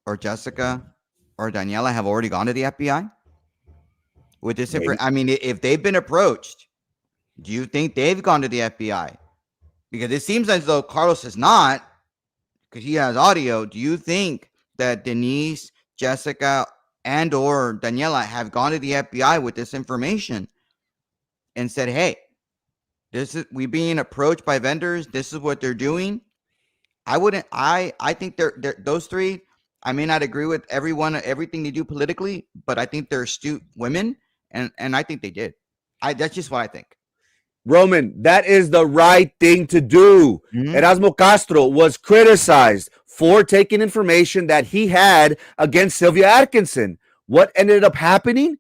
or Jessica or Daniela have already gone to the FBI with this? I mean, if they've been approached, do you think they've gone to the FBI? Because it seems as though Carlos is not, because he has audio. Do you think that Denise, Jessica, and or Daniela have gone to the FBI with this information and said, "Hey, we being approached by vendors. This is what they're doing." I think they're those three. I may not agree with everything they do politically, but I think they're astute women, and I think they did. That's just what I think. Roman, that is the right thing to do. Erasmo Castro was criticized for taking information that he had against Sylvia Atkinson. What ended up happening?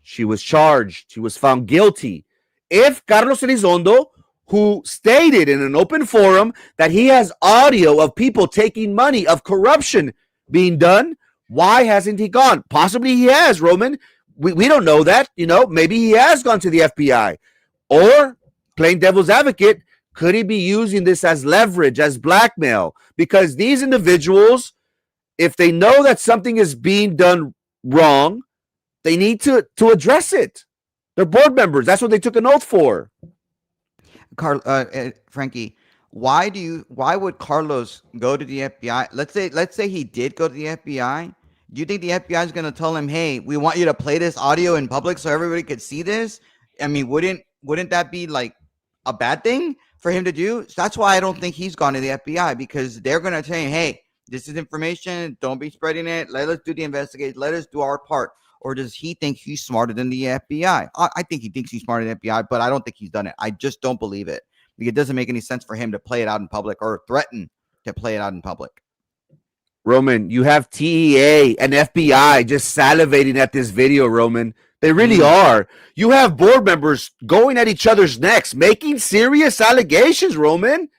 She was charged. She was found guilty. If Carlos Elizondo, who stated in an open forum that he has audio of people taking money, of corruption being done, why hasn't he gone? Possibly he has, Roman. We don't know that. You know, maybe he has gone to the FBI. Or, playing devil's advocate, could he be using this as leverage, as blackmail? Because these individuals, if they know that something is being done wrong, they need to address it. They're board members. That's what they took an oath for. Frankie, why would Carlos go to the FBI? Let's say he did go to the FBI. Do you think the FBI is going to tell him, "Hey, we want you to play this audio in public so everybody could see this"? I mean, wouldn't that be like a bad thing for him to do? So that's why I don't think he's gone to the FBI, because they're going to tell him, "Hey, this is information. Don't be spreading it. Let us do the investigation. Let us do our part." Or does he think he's smarter than the FBI? I think he thinks he's smarter than the FBI, but I don't think he's done it. I just don't believe it. It doesn't make any sense for him to play it out in public or threaten to play it out in public. Roman, you have TEA and FBI just salivating at this video, Roman. They really are. You have board members going at each other's necks, making serious allegations, Roman.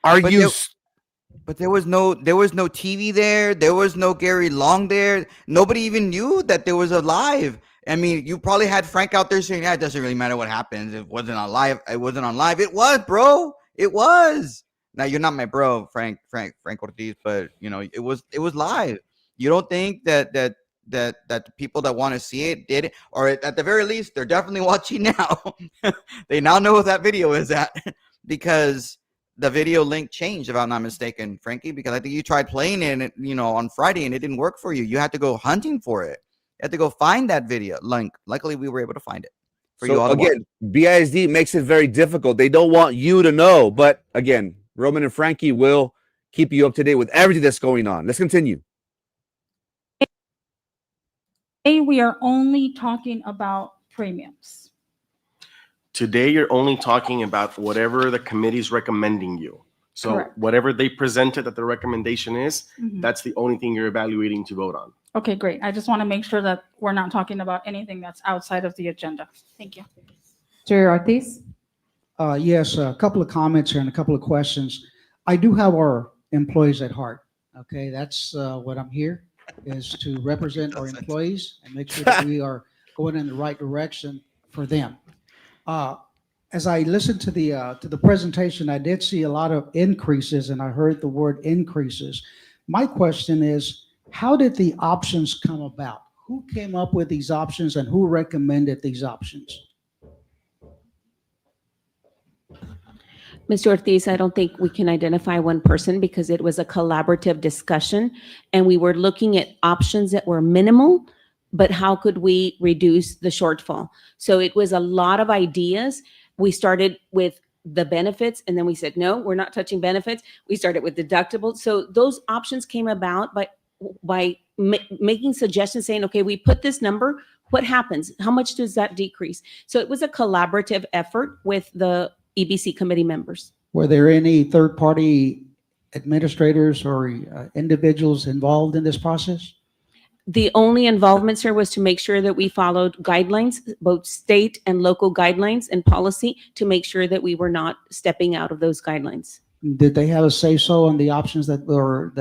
Are But you... there- But there was no TV there. There was no Gary Long there. Nobody even knew that there was a live. I mean, you probably had Frank out there saying, "Yeah, it doesn't really matter what happens. It wasn't on live. It wasn't on live. It was, bro. It was." Now you're not my bro, Frank Ortiz, but you know it was live. You don't think that the people that want to see it did it, or at the very least, they're definitely watching now. They now know what that video is at because the video link changed, if I'm not mistaken, Frankie, because I think you tried playing it, on Friday and it didn't work for you. You had to go hunting for it. You had to go find that video link. Luckily, we were able to find it for you all. Again, BISD makes it very difficult. They don't want you to know. But again, Roman and Frankie will keep you up to date with everything that's going on. Let's continue. Today, we are only talking about premiums. Today, you're only talking about whatever the committee's recommending you. So Correct. whatever they presented that the recommendation is, that's the only thing you're evaluating to vote on. Okay, great. I just want to make sure that we're not talking about anything that's outside of the agenda. Thank you. Mr. Ortiz? Yes, a couple of comments here and a couple of questions. I do have our employees at heart. Okay, that's what I'm here, is to represent our employees and make sure that we are going in the right direction for them. As I listened to the presentation, I did see a lot of increases, and I heard the word increases. My question is, how did the options come about? Who came up with these options and who recommended these options? Mr. Ortiz, I don't think we can identify one person because it was a collaborative discussion and we were looking at options that were minimal, but how could we reduce the shortfall? So it was a lot of ideas. We started with the benefits and then we said, no, we're not touching benefits. We started with deductibles. So those options came about by making suggestions saying, okay, we put this number, what happens? How much does that decrease? So it was a collaborative effort with the EBC committee members. Were there any third-party administrators or individuals involved in this process? The only involvement, sir, was to make sure that we followed guidelines, both state and local guidelines and policy, to make sure that we were not stepping out of those guidelines. Did they have a say-so on the options that were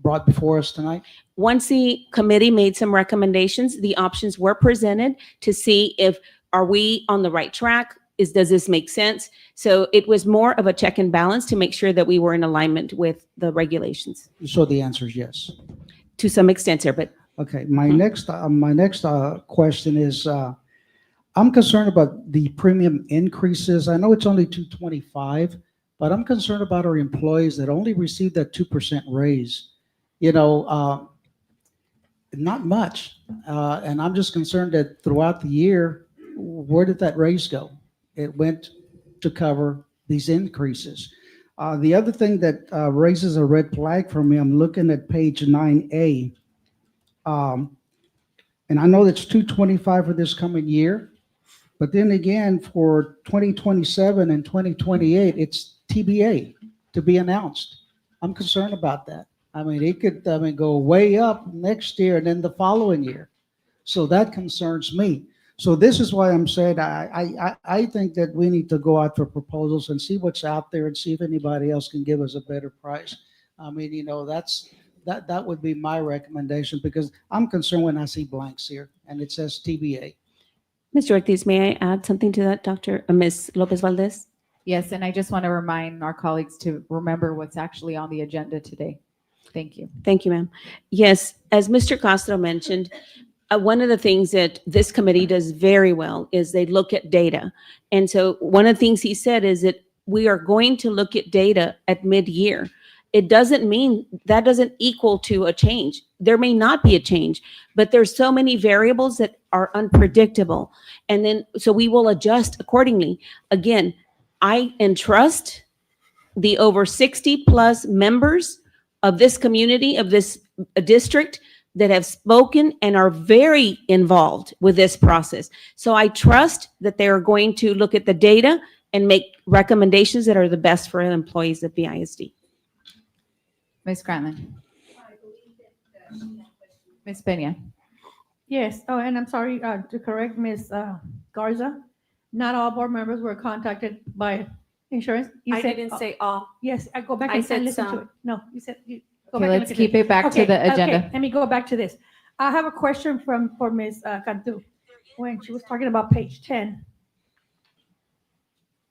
brought before us tonight? Once the committee made some recommendations, the options were presented to see if, are we on the right track? Does this make sense? So it was more of a check and balance to make sure that we were in alignment with the regulations. So the answer is yes. To some extent, sir, but okay. My next question is, I'm concerned about the premium increases. I know it's only $225, but I'm concerned about our employees that only received that 2% raise. Not much, and I'm just concerned that throughout the year, where did that raise go? It went to cover these increases. The other thing that raises a red flag for me, I'm looking at page 9A. And I know that's $225 for this coming year, but then again, for 2027 and 2028, it's TBA, to be announced. I'm concerned about that. I mean, it could go way up next year and then the following year. So that concerns me. So this is why I'm saying I think that we need to go out for proposals and see what's out there and see if anybody else can give us a better price. I mean, that would be my recommendation because I'm concerned when I see blanks here and it says TBA. Mr. Ortiz, may I add something to that, Ms. Lopez Valdez? Yes, and I just want to remind our colleagues to remember what's actually on the agenda today. Thank you. Thank you, ma'am. Yes, as Mr. Castro mentioned, one of the things that this committee does very well is they look at data. And so one of the things he said is that we are going to look at data at mid-year. It doesn't mean that doesn't equal to a change. There may not be a change, but there's so many variables that are unpredictable. And then, so we will adjust accordingly. Again, I entrust the over 60 plus members of this community, of this district, that have spoken and are very involved with this process. So I trust that they are going to look at the data and make recommendations that are the best for employees at BISD. Ms. Granlund. Ms. Peña. Yes. Oh, and I'm sorry to correct Ms. Garza. Not all board members were contacted by insurance. You I said, didn't say all. yes, I go back I and said listen to some. it. No, you said, go Okay, back and let's look at keep it back to Okay, the agenda. Okay, let me go back to this. I have a question for Ms. Cantu. When she was talking about page 10.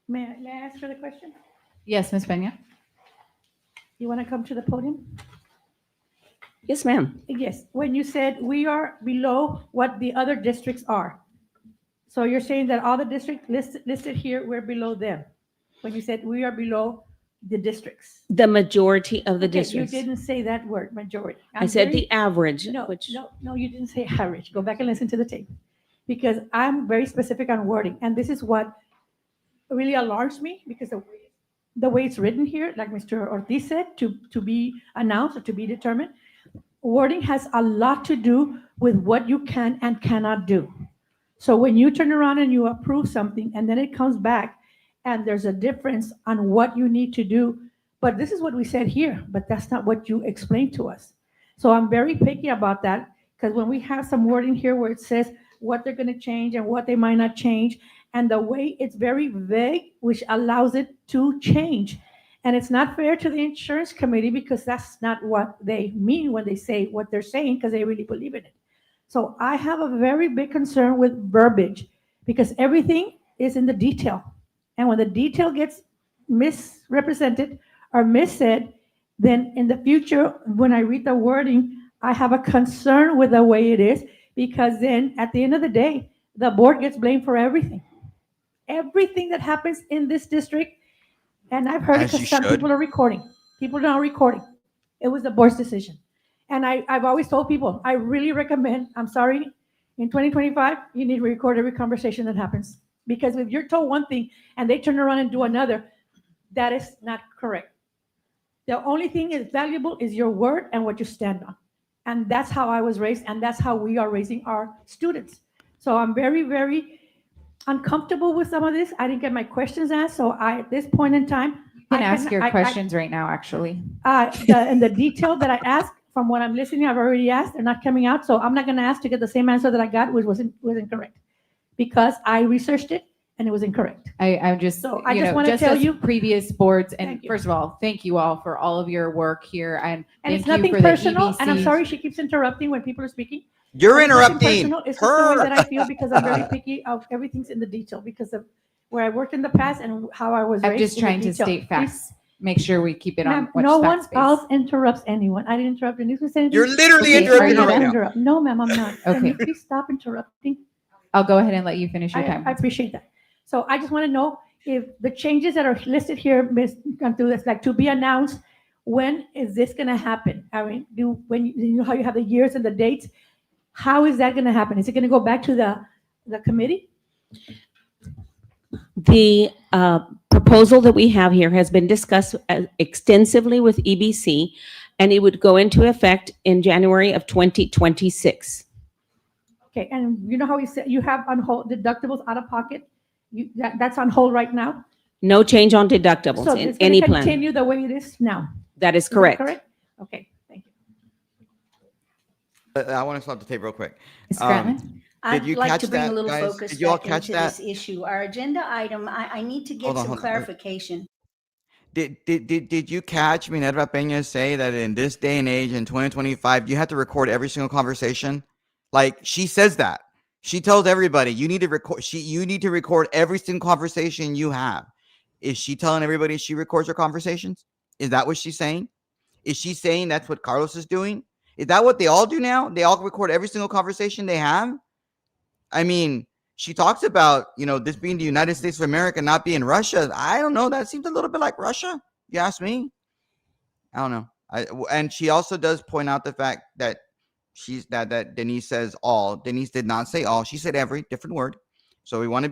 May I ask her the question? Yes, Ms. Peña? You want to come to the podium? Yes, ma'am. Yes, when you said we are below what the other districts are. So you're saying that all the districts listed here, we're below them? When you said we are below the districts? The majority of the Okay, districts. You didn't say that word, majority. I said the average, No, which no, you didn't say average. Go back and listen to the tape. Because I'm very specific on wording, and this is what really alarms me, because the way it's written here, like Mr. Ortiz said, to be announced or to be determined, wording has a lot to do with what you can and cannot do. So when you turn around and you approve something and then it comes back and there's a difference on what you need to do, but this is what we said here, but that's not what you explained to us. So I'm very picky about that, because when we have some wording here where it says what they're going to change and what they might not change, and the way it's very vague, which allows it to change. And it's not fair to the insurance committee, because that's not what they mean when they say what they're saying, because they really believe in it. So I have a very big concern with verbiage, because everything is in the detail. And when the detail gets misrepresented or missaid, then in the future, when I read the wording, I have a concern with the way it is, because then at the end of the day, the board gets blamed for everything. Everything that happens in this district, and I've heard it As you because some should. people are recording. People are not recording. It was the board's decision. And I've always told people, I really recommend, I'm sorry, in 2025, you need to record every conversation that happens. Because if you're told one thing and they turn around and do another, that is not correct. The only thing is valuable is your word and what you stand on. And that's how I was raised, and that's how we are raising our students. So I'm very, very uncomfortable with some of this. I didn't get my questions asked, so at this point in time, You can ask your questions right now, actually. And the detail that I asked, from what I'm listening, I've already asked. They're not coming out, so I'm not going to ask to get the same answer that I got, which was incorrect, because I researched it and it was incorrect. I'm just, So I you just know, want to just tell as you, previous boards, and Thank you. first of all, thank you all for all of your work here, and and it's thank you nothing for the personal. And I'm EBCs. sorry she keeps interrupting when people are speaking. You're But it's nothing interrupting personal. It's just the way her. that I feel, because I'm very picky of everything's in the detail, because of where I worked in the past and how I was raised. I'm just in the trying to detail. state Please, facts. Make sure we keep it on ma'am, what's no one fact-based. else interrupts anyone. I didn't interrupt anyone. You're literally Okay, interrupting are her you right done? now. No, ma'am, I'm not. Can Okay. you please stop interrupting? I'll go ahead and let you finish your time. I appreciate that. So I just want to know if the changes that are listed here, Ms. Cantu, that's like to be announced, when is this going to happen? I mean, when you know how you have the years and the dates, how is that going to happen? Is it going to go back to the committee? the proposal that we have here has been discussed extensively with EBC, and it would go into effect in January of 2026. Okay, and you know how you said you have on hold deductibles out of pocket? That's on hold right now? No change on deductibles So in it's going any to plan. continue the way it is now? That is Is that correct. Okay, thank you. I want to stop the tape real quick. Ms. Grantland? I'd you like catch to bring that, a little guys? focus Did you all back catch into that? this issue. Our agenda item, I need to get Hold on, some hold on. clarification. Did you catch Minerva Peña say that in this day and age, in 2025, you have to record every single conversation? Like, she says that. She tells everybody you need to record. You need to record every single conversation you have. Is she telling everybody she records her conversations? Is that what she's saying? Is she saying that's what Carlos is doing? Is that what they all do now? They all record every single conversation they have? I mean, she talks about, this being the United States of America, not being Russia. I don't know. That seems a little bit like Russia. You ask me. I don't know. And she also does point out the fact that that Denise says all. Denise did not say all. She said every, different word. So if you want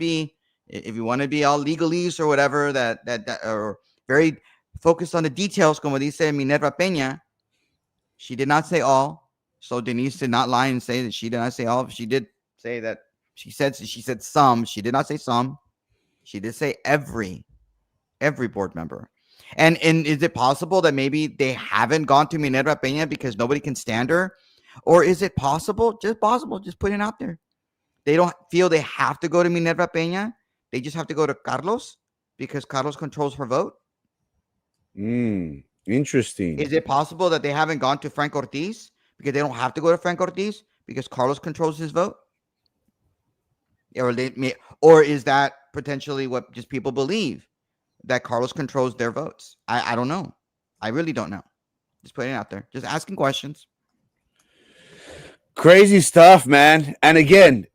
to be all legalese or whatever, that or very focused on the details, como dice Minerva Peña, she did not say all. So Denise did not lie and say that she did not say all. She did say that she said some. She did not say some. She did say every board member. And is it possible that maybe they haven't gone to Minerva Peña because nobody can stand her? Or is it possible, just putting it out there, they don't feel they have to go to Minerva Peña? They just have to go to Carlos because Carlos controls her vote? Interesting. Is it possible that they haven't gone to Frank Ortiz because they don't have to go to Frank Ortiz because Carlos controls his vote? Or is that potentially what just people believe, that Carlos controls their votes? I don't know. I really don't know. Just putting it out there. Just asking questions. Crazy stuff, man. And again,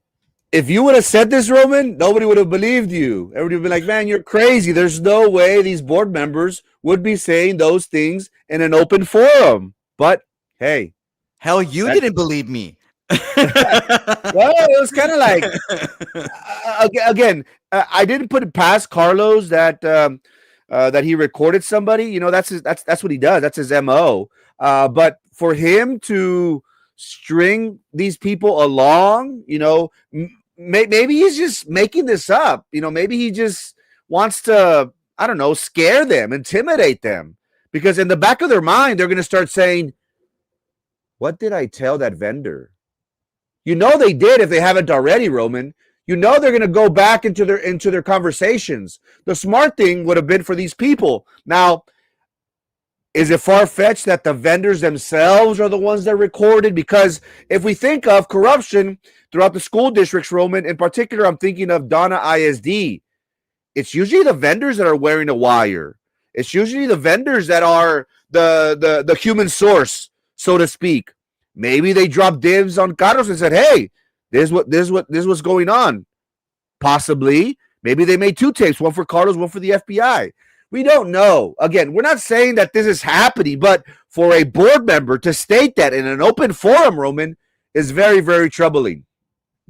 if you would have said this, Roman, nobody would have believed you. Everybody would be like, man, you're crazy. There's no way these board members would be saying those things in an open forum. But hey. Hell, you didn't believe me. Well, it was kind of like, again, I didn't put it past Carlos that that he recorded somebody. You know, that's what he does. That's his MO. But for him to string these people along, you know, maybe he's just making this up. You know, maybe he just wants to, I don't know, scare them, intimidate them, because in the back of their mind, they're going to start saying, what did I tell that vendor? You know they did if they haven't already, Roman. You know they're going to go back into their conversations. The smart thing would have been for these people. Now, is it far-fetched that the vendors themselves are the ones that recorded? Because if we think of corruption throughout the school districts, Roman, in particular, I'm thinking of Donna ISD. It's usually the vendors that are wearing a wire. It's usually the vendors that are the human source, so to speak. Maybe they dropped dibs on Carlos and said, hey, this is what's going on. Possibly. Maybe they made 2 tapes, one for Carlos, one for the FBI. We don't know. Again, we're not saying that this is happening, but for a board member to state that in an open forum, Roman, is very, very troubling.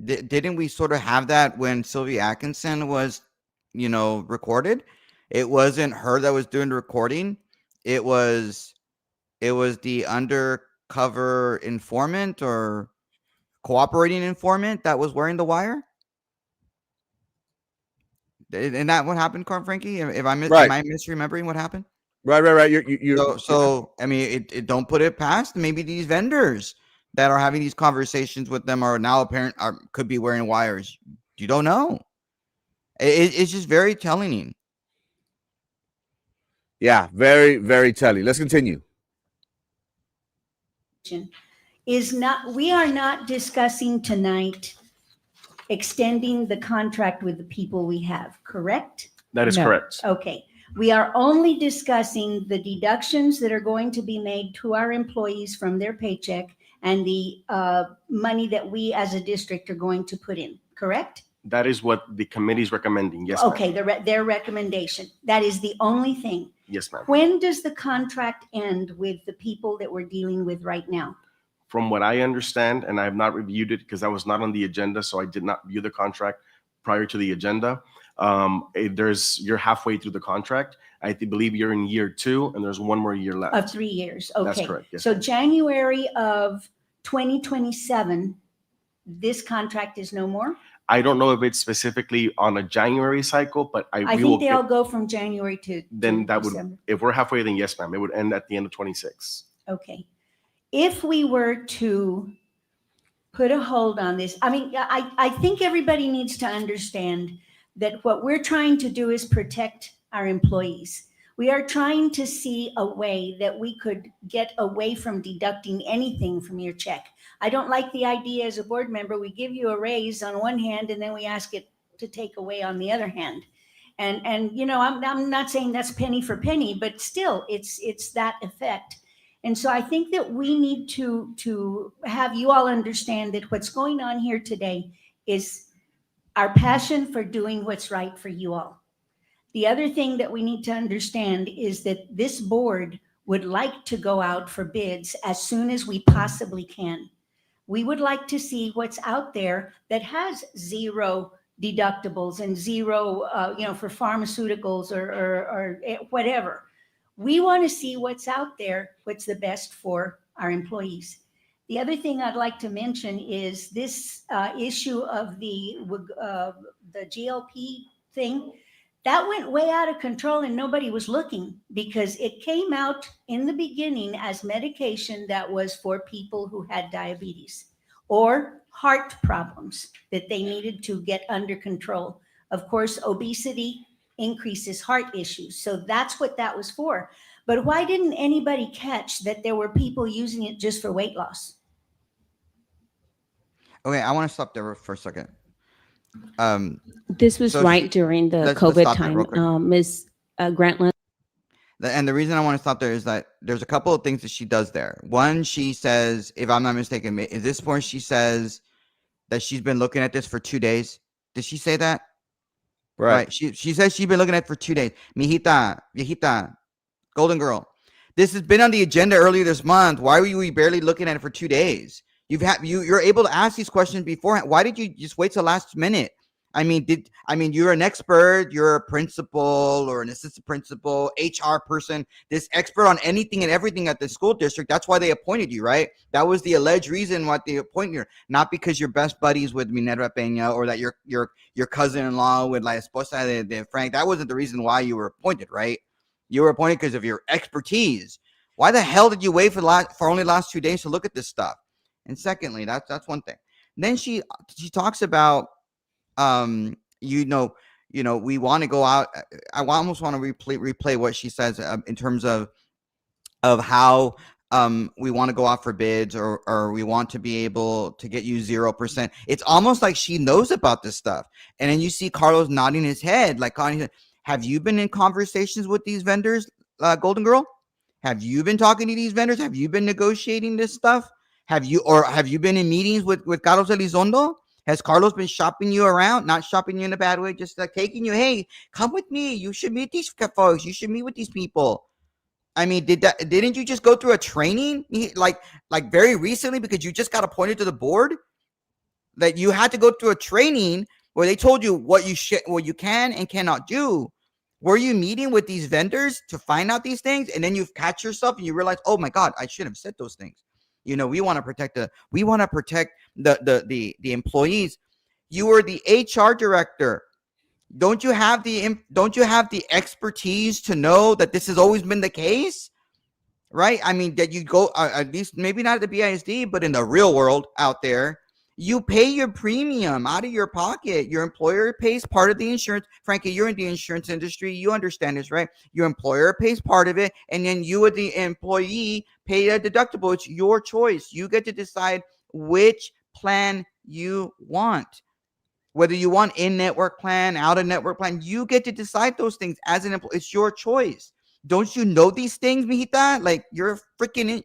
Didn't we sort of have that when Sylvia Atkinson was, you know, recorded? It wasn't her that was doing the recording. It was the undercover informant or cooperating informant that was wearing the wire. Isn't that what happened, Carl Frankie? Am I misremembering what happened? Right. So I mean, it don't put it past maybe these vendors that are having these conversations with them are now could be wearing wires. You don't know. It's just very telling. Yeah, very, very telling. Let's continue. We are not discussing tonight extending the contract with the people we have, correct? That is correct. Okay. We are only discussing the deductions that are going to be made to our employees from their paycheck and the money that we as a district are going to put in, correct? That is what the committee is recommending. Yes, okay, their recommendation. That is the only thing. Yes, ma'am. When does the contract end with the people that we're dealing with right now? From what I understand, and I have not reviewed it because I was not on the agenda, so I did not view the contract prior to the agenda. You're halfway through the contract. I believe you're in year 2, and there's 1 more year left. Of 3 years. Okay. That's correct. Yes, so ma'am. January of 2027, this contract is no more? I don't know if it's specifically on a January cycle, but I think they all go from January to then that December. would, if we're halfway, then yes, ma'am. It would end at the end of 26. Okay. If we were to put a hold on this, I mean, I think everybody needs to understand that what we're trying to do is protect our employees. We are trying to see a way that we could get away from deducting anything from your check. I don't like the idea as a board member, we give you a raise on one hand and then we ask it to take away on the other hand. And you know, I'm not saying that's penny for penny, but still it's that effect. And so I think that we need to have you all understand that what's going on here today is our passion for doing what's right for you all. The other thing that we need to understand is that this board would like to go out for bids as soon as we possibly can. We would like to see what's out there that has 0 deductibles and 0, for pharmaceuticals or whatever. We want to see what's out there, what's the best for our employees. The other thing I'd like to mention is this issue of the GLP thing. That went way out of control and nobody was looking because it came out in the beginning as medication that was for people who had diabetes or heart problems that they needed to get under control. Of course, obesity increases heart issues. So that's what that was for. But why didn't anybody catch that there were people using it just for weight loss? Okay, I want to stop there for a second. This was So right she- during the let's COVID stop there real quick. time. Ms. Grantland. And the reason I want to stop there is that there's a couple of things that she does there. One, she says, if I'm not mistaken, is this point she says that she's been looking at this for 2 days? Did she say that? Right. She says she's been looking at it for 2 days. Mijita, viejita, golden girl. This has been on the agenda earlier this month. Why were you barely looking at it for 2 days? You're able to ask these questions beforehand. Why did you just wait till last minute? You're an expert, you're a principal or an assistant principal, HR person, this expert on anything and everything at the school district. That's why they appointed you, right? That was the alleged reason why they appointed you, not because you're best buddies with Minerva Peña or that your cousin-in-law with La Esposa de Frank. That wasn't the reason why you were appointed, right? You were appointed because of your expertise. Why the hell did you wait for only the last 2 days to look at this stuff? And secondly, that's one thing. Then she talks about we want to go out. I almost want to replay what she says in terms of how we want to go out for bids or we want to be able to get you 0%. It's almost like she knows about this stuff. And then you see Carlos nodding his head like, have you been in conversations with these vendors, Golden Girl? Have you been talking to these vendors? Have you been negotiating this stuff? Have you been in meetings with Carlos Elizondo? Has Carlos been shopping you around? Not shopping you in a bad way, just like taking you, hey, come with me. You should meet these folks. You should meet with these people. I mean, didn't you just go through a training like very recently because you just got appointed to the board? That you had to go through a training where they told you what you can and cannot do. Were you meeting with these vendors to find out these things? And then you catch yourself and you realize, oh my God, I should have said those things. We want to protect the employees. You were the HR director. Don't you have the expertise to know that this has always been the case? Right? I mean, that you go at least maybe not at the BISD, but in the real world out there, you pay your premium out of your pocket. Your employer pays part of the insurance. Frankie, you're in the insurance industry. You understand this, right? Your employer pays part of it, and then you, as the employee, pay a deductible. It's your choice. You get to decide which plan you want. Whether you want in-network plan, out-of-network plan, you get to decide those things as an employee. It's your choice. Don't you know these things, mijita? Like you're an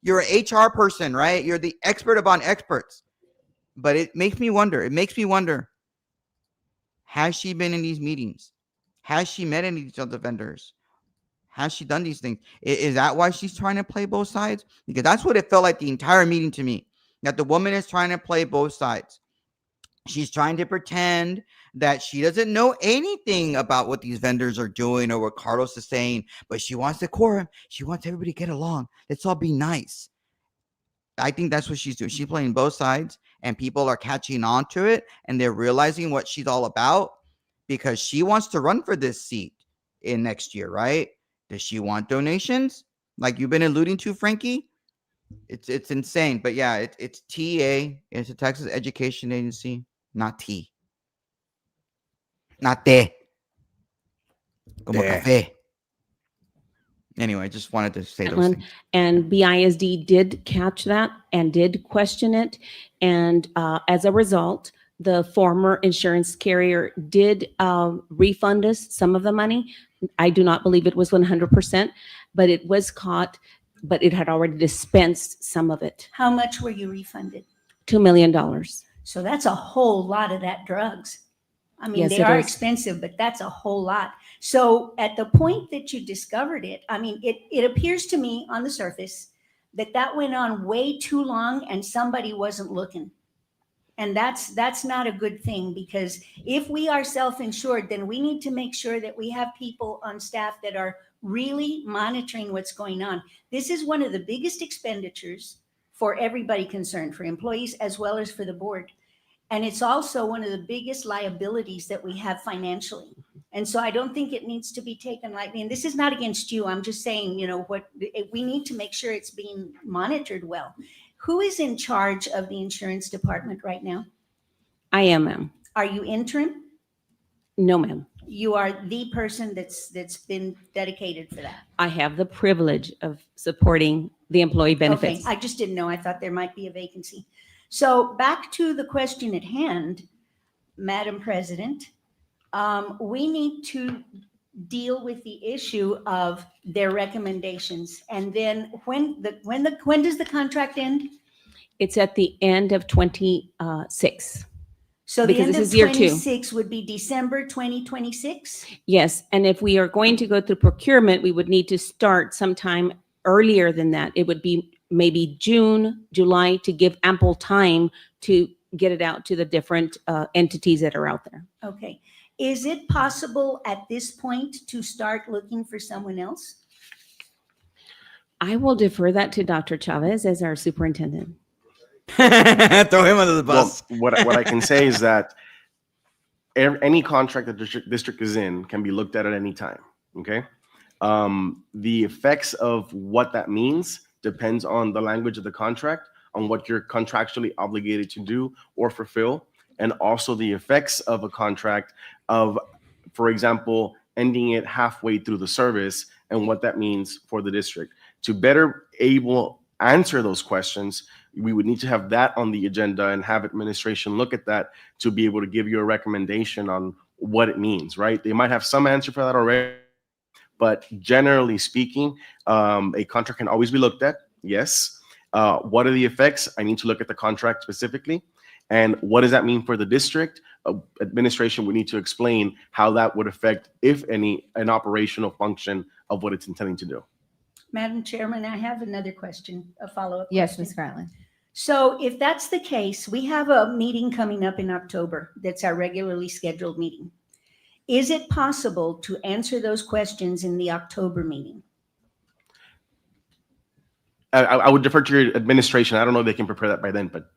HR person, right? You're the expert upon experts. But it makes me wonder, has she been in these meetings? Has she met any of these other vendors? Has she done these things? Is that why she's trying to play both sides? Because that's what it felt like the entire meeting to me, that the woman is trying to play both sides. She's trying to pretend that she doesn't know anything about what these vendors are doing or what Carlos is saying, but she wants decorum. She wants everybody to get along. Let's all be nice. I think that's what she's doing. She's playing both sides, and people are catching on to it, and they're realizing what she's all about because she wants to run for this seat in next year, right? Does she want donations? Like you've been alluding to, Frankie? It's insane. But yeah, it's TA. It's a Texas Education Agency, not T. Not T. Como café. Anyway, I just wanted to say those things. And BISD did catch that and did question it. And as a result, the former insurance carrier did refund us some of the money. I do not believe it was 100%, but it was caught, but it had already dispensed some of it. How much were you refunded? $2 million. So that's a whole lot of that drugs. I mean, Yes, they it are is. expensive, but that's a whole lot. So at the point that you discovered it, I mean, it appears to me on the surface that went on way too long and somebody wasn't looking. And that's not a good thing, because if we are self-insured, then we need to make sure that we have people on staff that are really monitoring what's going on. This is one of the biggest expenditures for everybody concerned, for employees as well as for the board. And it's also one of the biggest liabilities that we have financially. And so I don't think it needs to be taken lightly. And this is not against you. I'm just saying, we need to make sure it's being monitored well. Who is in charge of the insurance department right now? I am, ma'am. Are you interim? No, ma'am. You are the person that's been dedicated for that. I have the privilege of supporting the employee benefits. Okay, I just didn't know. I thought there might be a vacancy. So back to the question at hand, Madam President, we need to deal with the issue of their recommendations. And then when does the contract end? It's at the end of 26. So the Because end this of is year 2. 26 would be December 2026? Yes, and if we are going to go through procurement, we would need to start sometime earlier than that. It would be maybe June, July, to give ample time to get it out to the different entities that are out there. Okay. Is it possible at this point to start looking for someone else? I will defer that to Dr. Chavez as our superintendent. Throw him under the Well, bus. what I can say is that any contract that the district is in can be looked at any time. Okay. The effects of what that means depends on the language of the contract, on what you're contractually obligated to do or fulfill, and also the effects of a contract of, for example, ending it halfway through the service and what that means for the district. To better able answer those questions, we would need to have that on the agenda and have administration look at that to be able to give you a recommendation on what it means, right? They might have some answer for that already, but generally speaking, a contract can always be looked at. Yes. What are the effects? I need to look at the contract specifically. And what does that mean for the district? Administration would need to explain how that would affect, if any, an operational function of what it's intending to do. Madam Chairman, I have another question, a follow-up. Yes, question. Ms. Grantland. So if that's the case, we have a meeting coming up in October. That's our regularly scheduled meeting. Is it possible to answer those questions in the October meeting? I would defer to your administration. I don't know if they can prepare that by then, but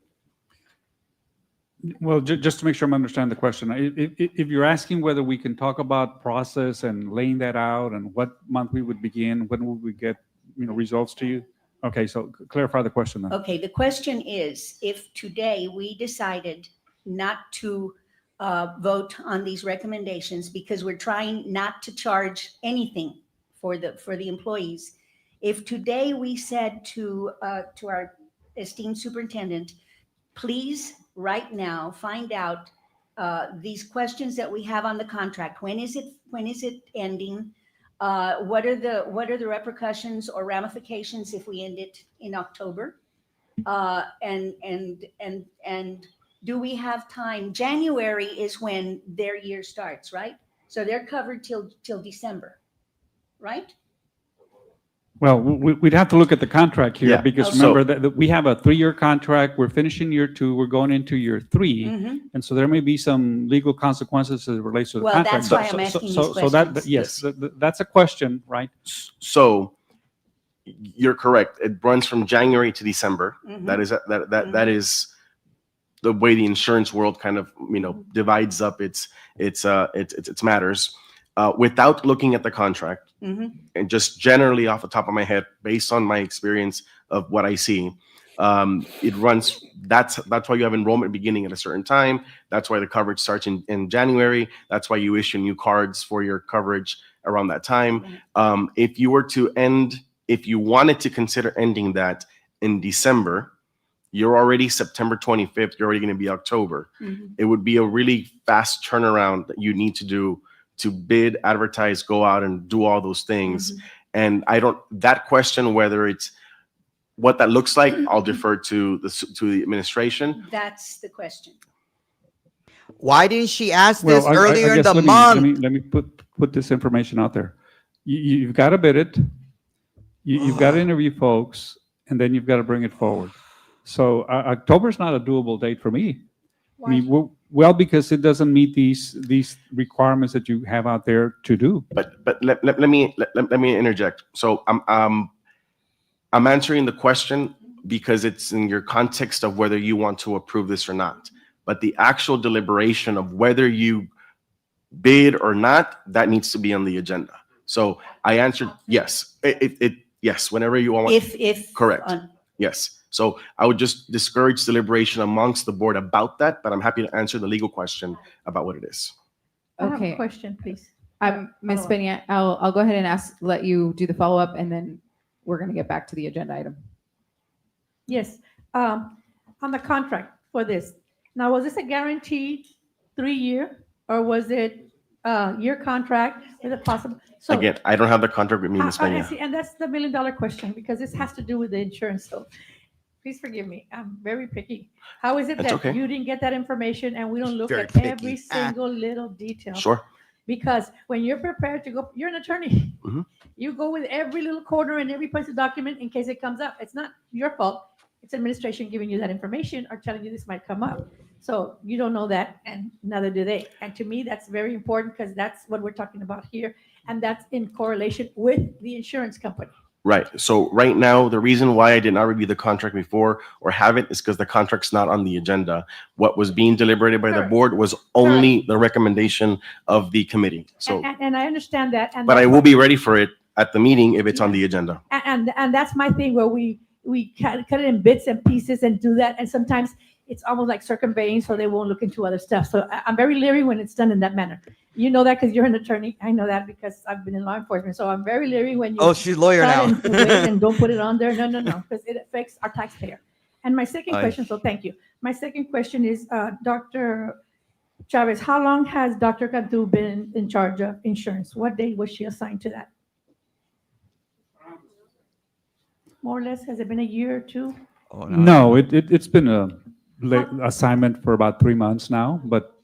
Well, just to make sure I'm understanding the question, if you're asking whether we can talk about process and laying that out and what month we would begin, when would we get, results to you? Okay, so clarify the question then. Okay, the question is, if today we decided not to vote on these recommendations because we're trying not to charge anything for the employees, if today we said to our esteemed superintendent, please right now find out these questions that we have on the contract. When is it ending? What are the repercussions or ramifications if we end it in October? And do we have time? January is when their year starts, right? So they're covered till December, right? Well, we'd have to look at the contract here Yeah. because Okay. remember that we have a 3-year contract. We're finishing year 2. We're going into year 3. Mhm. And so there may be some legal consequences as it relates to the Well, contract. that's why I'm asking these So that, questions. yes, that's a question, right? so you're correct. It runs from January to December. Mhm. That Mhm. is the way the insurance world kind of divides up its matters. Without looking at the contract, Mhm. and just generally off the top of my head, based on my experience of what I see, it runs. That's why you have enrollment beginning at a certain time. That's why the coverage starts in January. That's why you issue new cards for your coverage around that time. If you wanted to consider ending that in December, you're already September 25th. You're already going to be October. Mhm. It would be a really fast turnaround that you need to do to bid, advertise, go out and do all those things. And that question, whether it's what that looks like, I'll defer to the administration. That's the question. Why didn't she ask Well, this earlier in guess the let month? me put this information out there. You've got to bid it. You've got to interview folks, and then you've got to bring it forward. So October's not a doable date for me. I mean, well, because it doesn't meet these requirements that you have out there to do. But let me interject. So I'm answering the question because it's in your context of whether you want to approve this or not. but the actual deliberation of whether you bid or not, that needs to be on the agenda. So I answered yes. Yes, whenever you want. If Correct. Yes. So I would just discourage deliberation amongst the board about that, but I'm happy to answer the legal question about what it is. I have a Okay. question, please. Ms. Follow-up. Peña, I'll go ahead and let you do the follow-up, and then we're going to get back to the agenda item. Yes, on the contract for this. Now, was this a guaranteed 3-year, or was it a year contract with a possible? So Again, I don't have the contract with me, Ms. I Peña. see, and that's the $1 million question, because this has to do with the insurance. So please forgive me. I'm very picky. How is it That's that okay. you didn't get that information and we don't look Very at picky. every single little detail? Sure. Because when you're prepared to go, you're an attorney. Mhm. You go with every little corner and every piece of document in case it comes up. It's not your fault. It's administration giving you that information or telling you this might come up. So you don't know that, and neither do they. And to me, that's very important, because that's what we're talking about here. And that's in correlation with the insurance company. Right. So right now, the reason why I did not review the contract before or have it is because the contract's not on the agenda. What was being deliberated by the Correct. board was only the recommendation of the committee. So, And I understand that. And but I that's will be ready for it at the meeting if it's on the agenda. And that's my thing, where we cut it in bits and pieces and do that. And sometimes it's almost like circumventing, so they won't look into other stuff. So I'm very leery when it's done in that manner. You know that because you're an attorney. I know that because I've been in law enforcement. So I'm very leery when you. Oh, she's a lawyer now. cut and wait and don't put it on there. No, because it affects our taxpayer. And my second Aye. question, so thank you. My second question is, Dr. Chavez, how long has Dr. Cantu been in charge of insurance? What day was she assigned to that? More or less, has it been a year or two? Oh, No, it's been a assignment for about 3 months now, but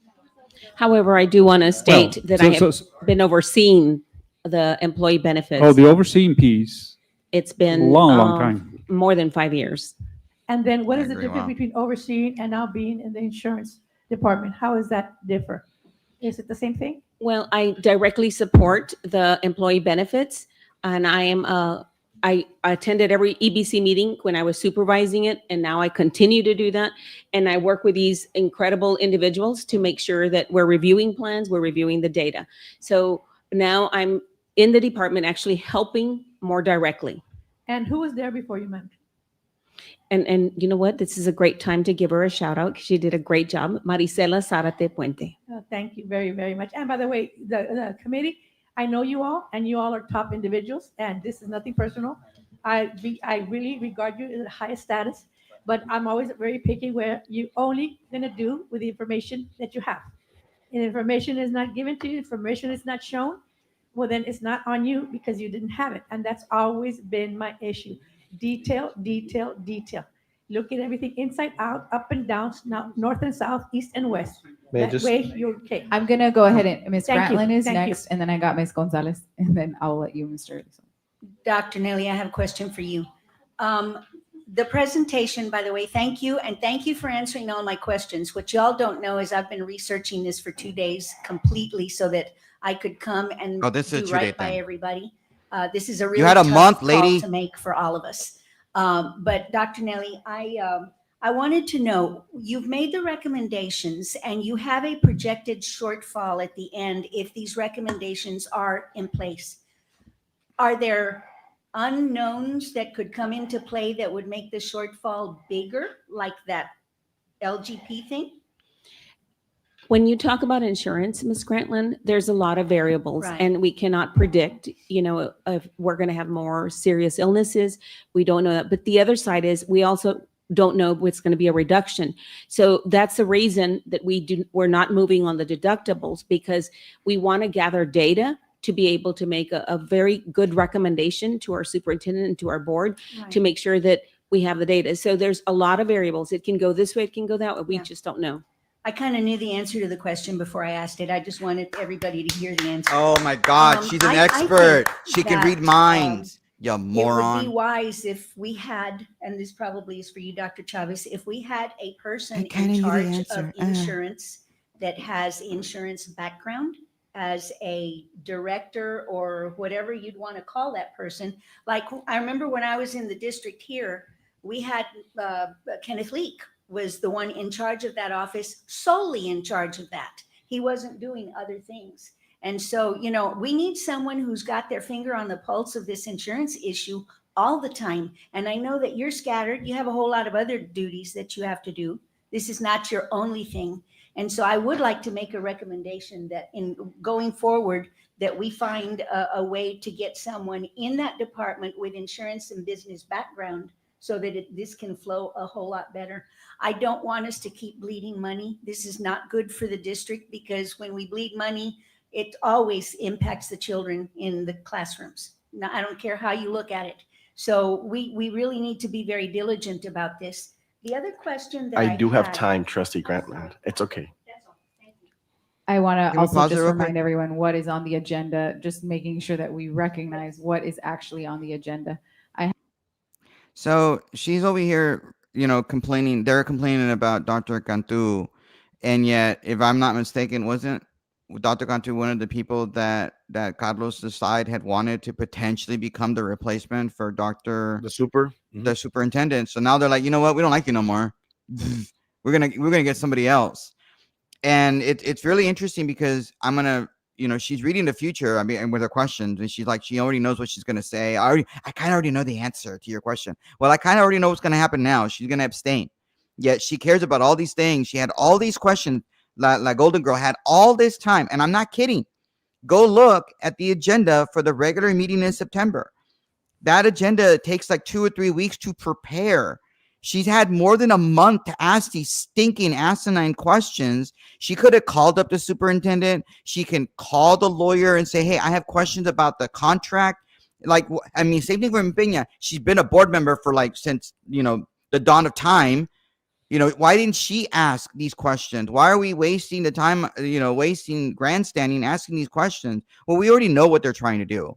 However, I do want to state that I have so- been overseeing the employee benefits. oh, the overseeing piece, It's been long time. more than 5 years. And then what I is the agree, difference wow. between overseeing and now being in the insurance department? How does that differ? Is it the same thing? Well, I directly support the employee benefits, and I attended every EBC meeting when I was supervising it, and now I continue to do that. And I work with these incredible individuals to make sure that we're reviewing plans, we're reviewing the data. So now I'm in the department actually helping more directly. And who was there before you, ma'am? And you know what? This is a great time to give her a shout out, because she did a great job. Maricela Zárate Puente. Thank you very, very much. And by the way, the committee, I know you all, and you all are top individuals, and this is nothing personal. I really regard you in the highest status, but I'm always very picky where you only gonna do with the information that you have. And information is not given to you, information is not shown, well, then it's not on you because you didn't have it. And that's always been my issue. Detail, detail, detail. Look at everything inside out, up and down, north and south, east and west. May I That just- way you're okay. I'm going to go ahead and Ms. Thank you, Grantlin is thank you. next, and then I got Ms. Gonzalez, and then I'll let you, Mr. Edison. Dr. Nelly, I have a question for you. The presentation, by the way, thank you. And thank you for answering all my questions. What y'all don't know is I've been researching this for 2 days completely so that I could come and Oh, this is a do 2-day right by thing. everybody. This is a really You had a tough month, call lady. to make for all of us. But Dr. Nelly, I wanted to know, you've made the recommendations and you have a projected shortfall at the end if these recommendations are in place. Are there unknowns that could come into play that would make the shortfall bigger, like that LGP thing? When you talk about insurance, Ms. Grantlin, there's a lot of variables, Right. and we cannot predict, if we're going to have more serious illnesses. We don't know that. But the other side is we also don't know what's going to be a reduction. So that's the reason that we're not moving on the deductibles, because we want to gather data to be able to make a very good recommendation to our superintendent and to our board to make sure that we have the data. So there's a lot of variables. It can go this way, it can go that way. We Yeah. just don't know. I kind of knew the answer to the question before I asked it. I just wanted everybody to hear the answer. Oh my God, she's an I expert. think She can that, read minds. You It would be moron. wise if we had, and this probably is for you, Dr. Chavez, if we had a person I kinda in knew the charge answer. of insurance that has insurance background as a director or whatever you'd want to call that person. Like, I remember when I was in the district here, we had Kenneth Leak, was the one in charge of that office, solely in charge of that. He wasn't doing other things. And so, you know, we need someone who's got their finger on the pulse of this insurance issue all the time. And I know that you're scattered. You have a whole lot of other duties that you have to do. This is not your only thing. And so I would like to make a recommendation that in going forward, that we find a way to get someone in that department with insurance and business background so that this can flow a whole lot better. I don't want us to keep bleeding money. This is not good for the district, because when we bleed money, it always impacts the children in the classrooms. Now, I don't care how you look at it. So we really need to be very diligent about this. The other question that I do have had- time, Trustee Grantland. It's okay. That's all. Thank you. I want Can to we also pause it just real quick? remind everyone what is on the agenda, just making sure that we recognize what is actually on the agenda. So she's over here, you know, complaining. They're complaining about Dr. Cantu, and yet, if I'm not mistaken, wasn't Dr. Cantu one of the people that Carlos' side had wanted to potentially become the replacement for Dr. the superintendent? So now they're like, you know what, we don't like you no more. We're gonna get somebody else. And it's really interesting because I'm gonna, you know, she's reading the future. I mean, and with her questions, and she's like, she already knows what she's gonna say. I kind of already know the answer to your question. Well, I kind of already know what's gonna happen now. She's gonna abstain. Yet she cares about all these things. She had all these questions. La Golden Girl had all this time, and I'm not kidding. Go look at the agenda for the regular meeting in September. That agenda takes like 2 or 3 weeks to prepare. She's had more than a month to ask these stinking asinine questions. She could have called up the superintendent. She can call the lawyer and say, hey, I have questions about the contract. Like, I mean, same thing with Peña. She's been a board member for like since, you know, the dawn of time. You know, why didn't she ask these questions? Why are we wasting the time, you know, wasting grandstanding, asking these questions? Well, we already know what they're trying to do.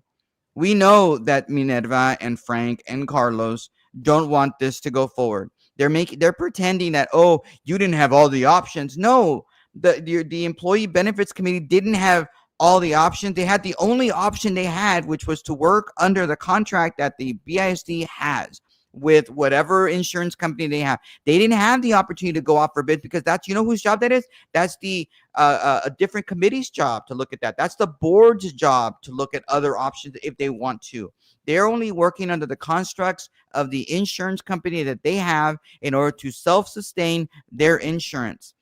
We know that Minerva and Frank and Carlos don't want this to go forward. They're pretending that, oh, you didn't have all the options. No, the Employee Benefits Committee didn't have all the options. They had the only option they had, which was to work under the contract that the BISD has with whatever insurance company they have. They didn't have the opportunity to go out for bids because that's, you know, whose job that is? That's the a different committee's job to look at that. That's the board's job to look at other options if they want to. They're only working under the constructs of the insurance company that they have in order to self-sustain their insurance.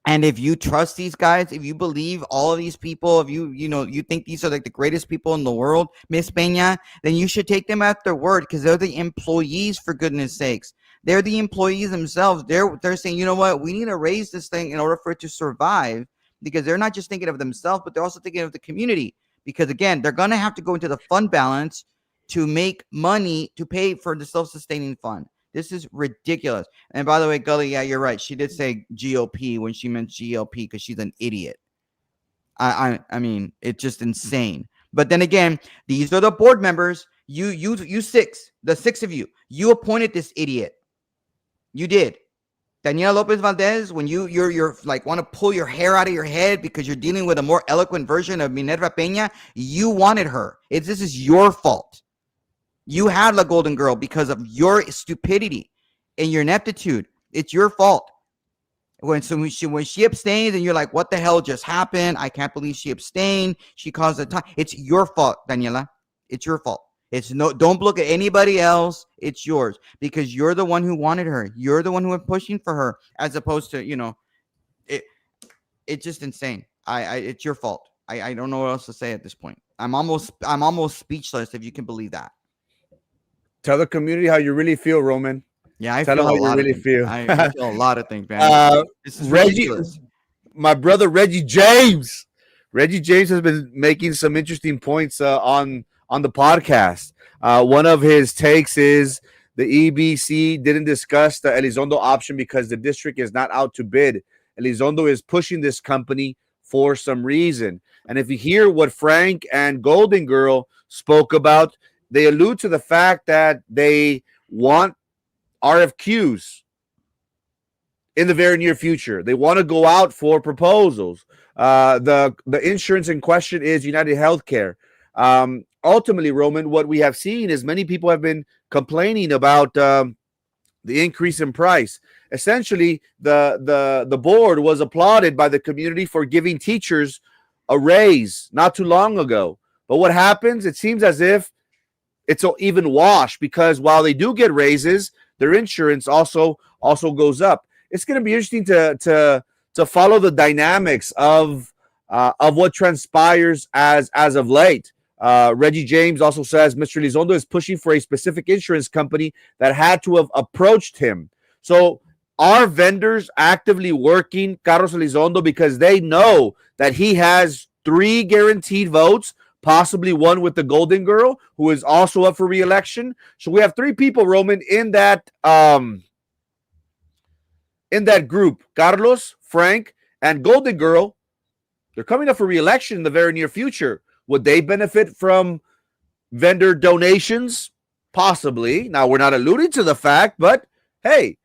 And if you trust these guys, if you believe all of these people, if you think these are like the greatest people in the world, Miss Peña, then you should take them at their word, because they're the employees, for goodness sakes. They're the employees themselves. They're saying, you know what, we need to raise this thing in order for it to survive, because they're not just thinking of themselves, but they're also thinking of the community. Because again, they're going to have to go into the fund balance to make money to pay for the self-sustaining fund. This is ridiculous. And by the way, Gully, yeah, you're right. She did say GOP when she meant GLP because she's an idiot. I mean, it's just insane. But then again, these are the board members. You six, the six of you, you appointed this idiot. You did. Daniela Lopez Valdez, when you're like want to pull your hair out of your head because you're dealing with a more eloquent version of Minerva Peña, you wanted her. This is your fault. You had La Golden Girl because of your stupidity and your ineptitude. It's your fault. When she abstains and you're like, what the hell just happened? I can't believe she abstained. She caused a time. It's your fault, Daniela. It's your fault. Don't look at anybody else. It's yours, because you're the one who wanted her. You're the one who was pushing for her, as opposed to, you know, it's just insane. It's your fault. I don't know what else to say at this point. I'm almost speechless, if you can believe that. Tell the community how you really feel, Roman. Yeah, I Tell feel them a how lot you really of feel. I feel a lot of things, man. This is ridiculous. My brother Reggie James. Reggie James has been making some interesting points on the podcast. One of his takes is the EBC didn't discuss the Elizondo option because the district is not out to bid. Elizondo is pushing this company for some reason. And if you hear what Frank and Golden Girl spoke about, they allude to the fact that they want RFQs in the very near future. They want to go out for proposals. The insurance in question is United Healthcare. Ultimately, Roman, what we have seen is many people have been complaining about the increase in price. essentially the board was applauded by the community for giving teachers a raise not too long ago. But what happens? It seems as if it's an even wash, because while they do get raises, their insurance also goes up. It's going to be interesting to follow the dynamics of what transpires as of late. Reggie James also says Mr. Elizondo is pushing for a specific insurance company that had to have approached him. So are vendors actively working Carlos Elizondo because they know that he has 3 guaranteed votes, possibly one with the Golden Girl, who is also up for re-election? So we have 3 people, Roman, in that group: Carlos, Frank, and Golden Girl. They're coming up for re-election in the very near future. Would they benefit from vendor donations? Possibly. Now, we're not alluding to the fact, but hey,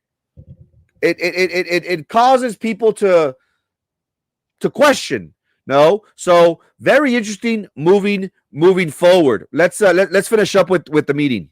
it causes people to question. No, so very interesting moving forward. Let's finish up with the meeting.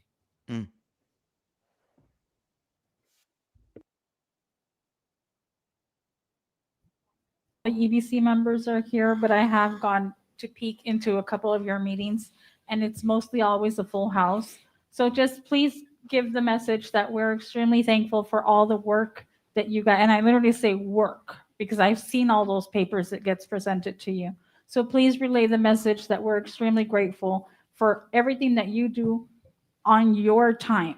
The EDC members are here, but I have gone to peek into a couple of your meetings, and it's mostly always a full house. So just please give the message that we're extremely thankful for all the work that you got. And I literally say work because I've seen all those papers that gets presented to you. So please relay the message that we're extremely grateful for everything that you do on your time.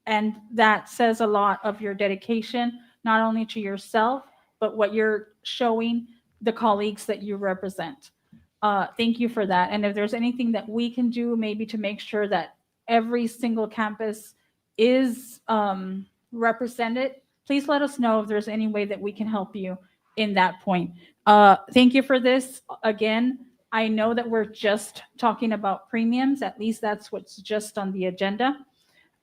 And that says a lot of your dedication, not only to yourself, but what you're showing the colleagues that you represent. Thank you for that. And if there's anything that we can do maybe to make sure that every single campus is represented, please let us know if there's any way that we can help you in that point. Thank you for this. Again, I know that we're just talking about premiums. At least that's what's just on the agenda.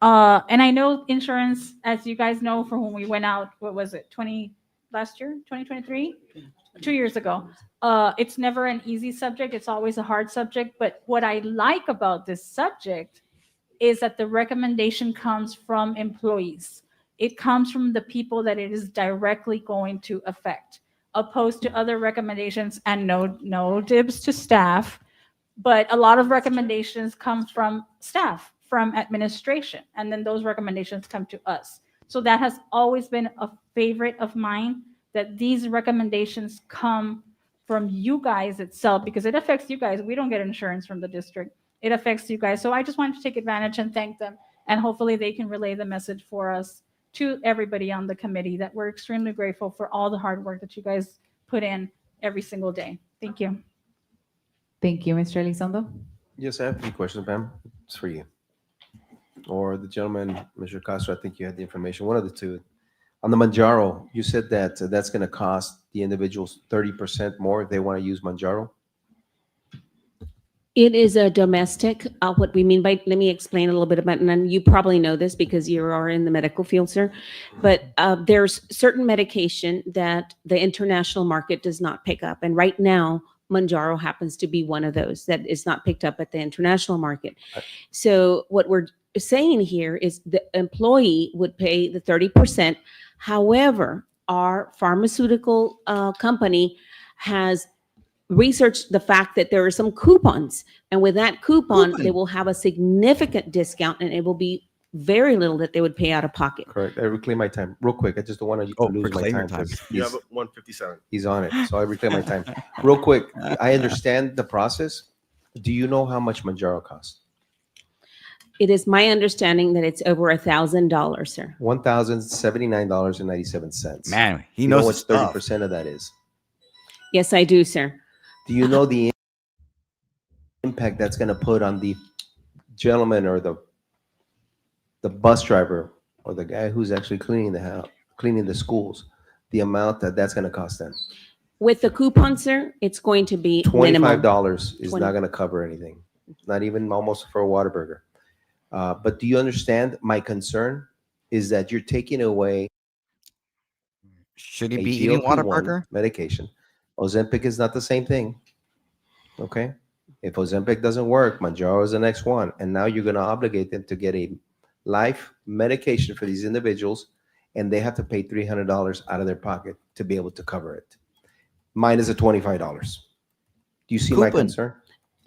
And I know insurance, as you guys know, from when we went out, what was it, last year, 2023? 2 years ago. It's never an easy subject. It's always a hard subject. But what I like about this subject is that the recommendation comes from employees. It comes from the people that it is directly going to affect, opposed to other recommendations, and no dibs to staff, but a lot of recommendations come from staff, from administration, and then those recommendations come to us. So that has always been a favorite of mine, that these recommendations come from you guys itself, because it affects you guys. We don't get insurance from the district. It affects you guys. So I just wanted to take advantage and thank them, and hopefully they can relay the message for us to everybody on the committee that we're extremely grateful for all the hard work that you guys put in every single day. Thank you. Thank you, Mr. Elizondo. Yes, I have 3 questions, Pam. It's for you. Or the gentleman, Mr. Castro, I think you had the information. One of the two. On the Manjaro, you said that that's going to cost the individuals 30% more if they want to use Manjaro. It is a domestic. What we mean by, let me explain a little bit about, and you probably know this because you are in the medical field, sir, but there's certain medication that the international market does not pick up. And right now, Manjaro happens to be one of those that is not picked up at the international market. So what we're saying here is the employee would pay the 30%. However, our pharmaceutical company has researched the fact that there are some coupons, and with that coupon, they will have a significant discount, and it will be very little that they would pay out of pocket. Correct. I reclaim my time. Real quick, I just don't want to lose my time. You have 157. He's on it, so I reclaim my time. Real quick, I understand the process. Do you know how much Manjaro costs? It is my understanding that it's over $1,000, sir. $1,079.97. Man, he You knows know his what stuff. 30% of that is? Yes, I do, sir. Do you know the impact that's going to put on the gentleman or the bus driver or the guy who's actually cleaning the house, cleaning the schools, the amount that's going to cost them? With the coupon, sir, it's going to be minimal. $25 is not going to cover anything, not even almost for a Whataburger. But do you understand my concern is that you're taking away Should he be eating Whataburger? medication. Ozempic is not the same thing. Okay? If Ozempic doesn't work, Manjaro is the next one. And now you're going to obligate them to get a life medication for these individuals. and they have to pay $300 out of their pocket to be able to cover it. Mine is a $25. Do you see my Coupon. concern?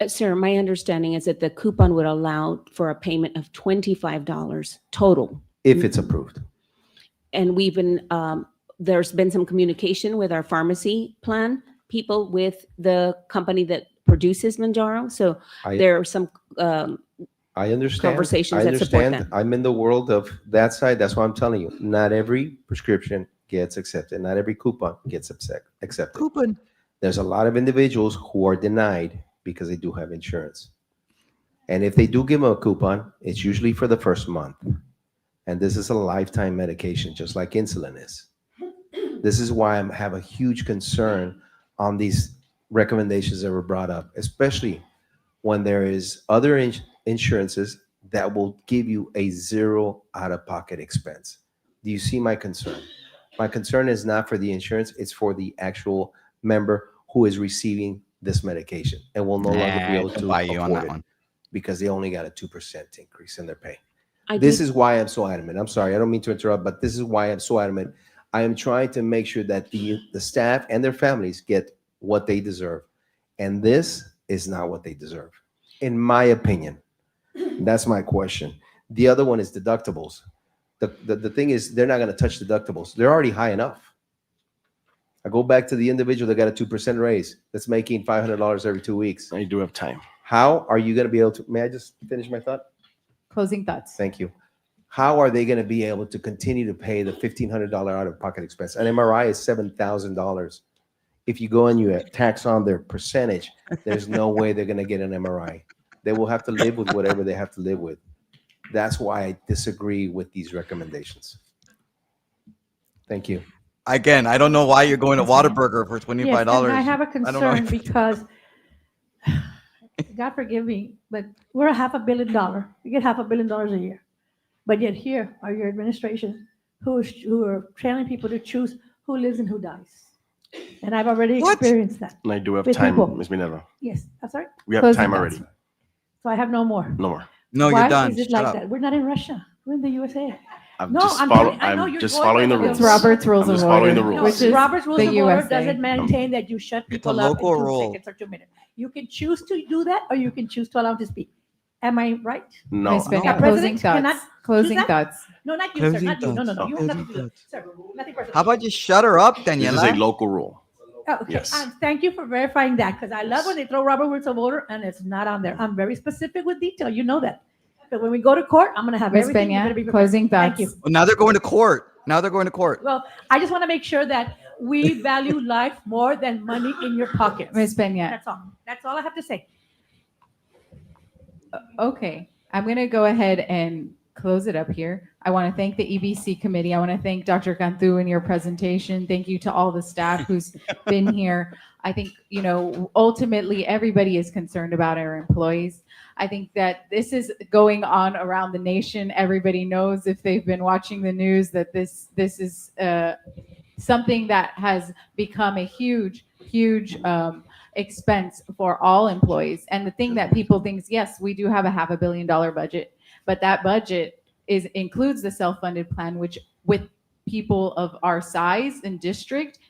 Sir, my understanding is that the coupon would allow for a payment of $25 total. If it's approved. And we've been, there's been some communication with our pharmacy plan people with the company that produces Manjaro. So there are some I understand. conversations I that support understand. that. I'm in the world of that side. That's why I'm telling you. Not every prescription gets accepted. Not every coupon gets accepted. Coupon. There's a lot of individuals who are denied because they do have insurance. And if they do give them a coupon, it's usually for the first month. And this is a lifetime medication, just like insulin is. This is why I have a huge concern on these recommendations that were brought up, especially when there is other insurances that will give you a zero out-of-pocket expense. Do you see my concern? My concern is not for the insurance, it's for the actual member who is receiving this medication and will no longer be able to buy you on afford that it one. because they only got a 2% increase in their pay. I This do- is why I'm so adamant. I'm sorry, I don't mean to interrupt, but this is why I'm so adamant. I am trying to make sure that the staff and their families get what they deserve. And this is not what they deserve, in my opinion. That's my question. The other one is deductibles. The thing is, they're not going to touch deductibles. They're already high enough. I go back to the individual that got a 2% raise that's making $500 every 2 weeks. I do have time. How are you going to be able to, may I just finish my thought? Closing thoughts. Thank you. How are they going to be able to continue to pay the $1,500 out-of-pocket expense? An MRI is $7,000. If you go and you tax on their percentage, there's no way they're going to get an MRI. They will have to live with whatever they have to live with. That's why I disagree with these recommendations. Thank you. Again, I don't know why you're going to Whataburger for $25. Yes, and I have a don't know. concern because, God forgive me, but we're $500 million. We get $500 million a year. But yet here are your administration who are training people to choose who lives and who dies. And I've already experienced that. And I do have With time, people. Ms. Minerva. Yes, I'm sorry. We have Closing time thoughts. already. So I have no more. No more. No, Why you're done. is it Shut like up. that? We're not in Russia. We're in the USA. I'm No, just, I'm follow, telling- I know I'm you're just going following the with it. rules. It's Robert's Rules I'm of just following the Order, rules. No, which is Robert's Rules the of Order USA. doesn't maintain that you shut people up in local 2 rule. seconds or 2 minutes. You can choose to do that, or you can choose to allow them to speak. Am I right? No. Ms. Peña, Yeah, closing presidents cannot thoughts. Closing that? thoughts. No, not you, sir. Closing Not you. No, no, no. thoughts. You have nothing to Closing do. Sir, nothing personal. How about you shut her up, This is a Daniela? local rule. Oh, okay. Yes. Thank you for verifying that, because I love when they throw Robert Rules of Order and it's not on there. I'm very specific with detail. You know that. But when we go to court, I'm going to have Ms. everything. We're gonna be Peña, prepared. closing Thank thoughts. you. Well, now they're going to court. Now they're going to court. Well, I just want to make sure that we value life more than money in your pockets. Ms. Peña, That's all. That's all I have to say. okay, I'm going to go ahead and close it up here. I want to thank the EBC committee. I want to thank Dr. Cantu in your presentation. Thank you to all the staff who's been here. I think, you know, ultimately everybody is concerned about our employees. I think that this is going on around the nation. Everybody knows, if they've been watching the news, that this is something that has become a huge expense for all employees. And the thing that people think is, yes, we do have a $500 million budget, but that budget includes the self-funded plan, which with people of our size and district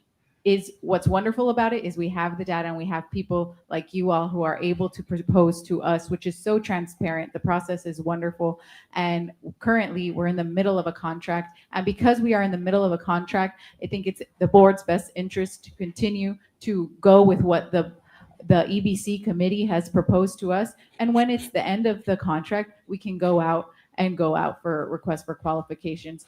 is what's wonderful about it is we have the data and we have people like you all who are able to propose to us, which is so transparent. The process is wonderful. And currently we're in the middle of a contract. And because we are in the middle of a contract, I think it's the board's best interest to continue to go with what the EBC committee has proposed to us. And when it's the end of the contract, we can go out for requests for qualifications.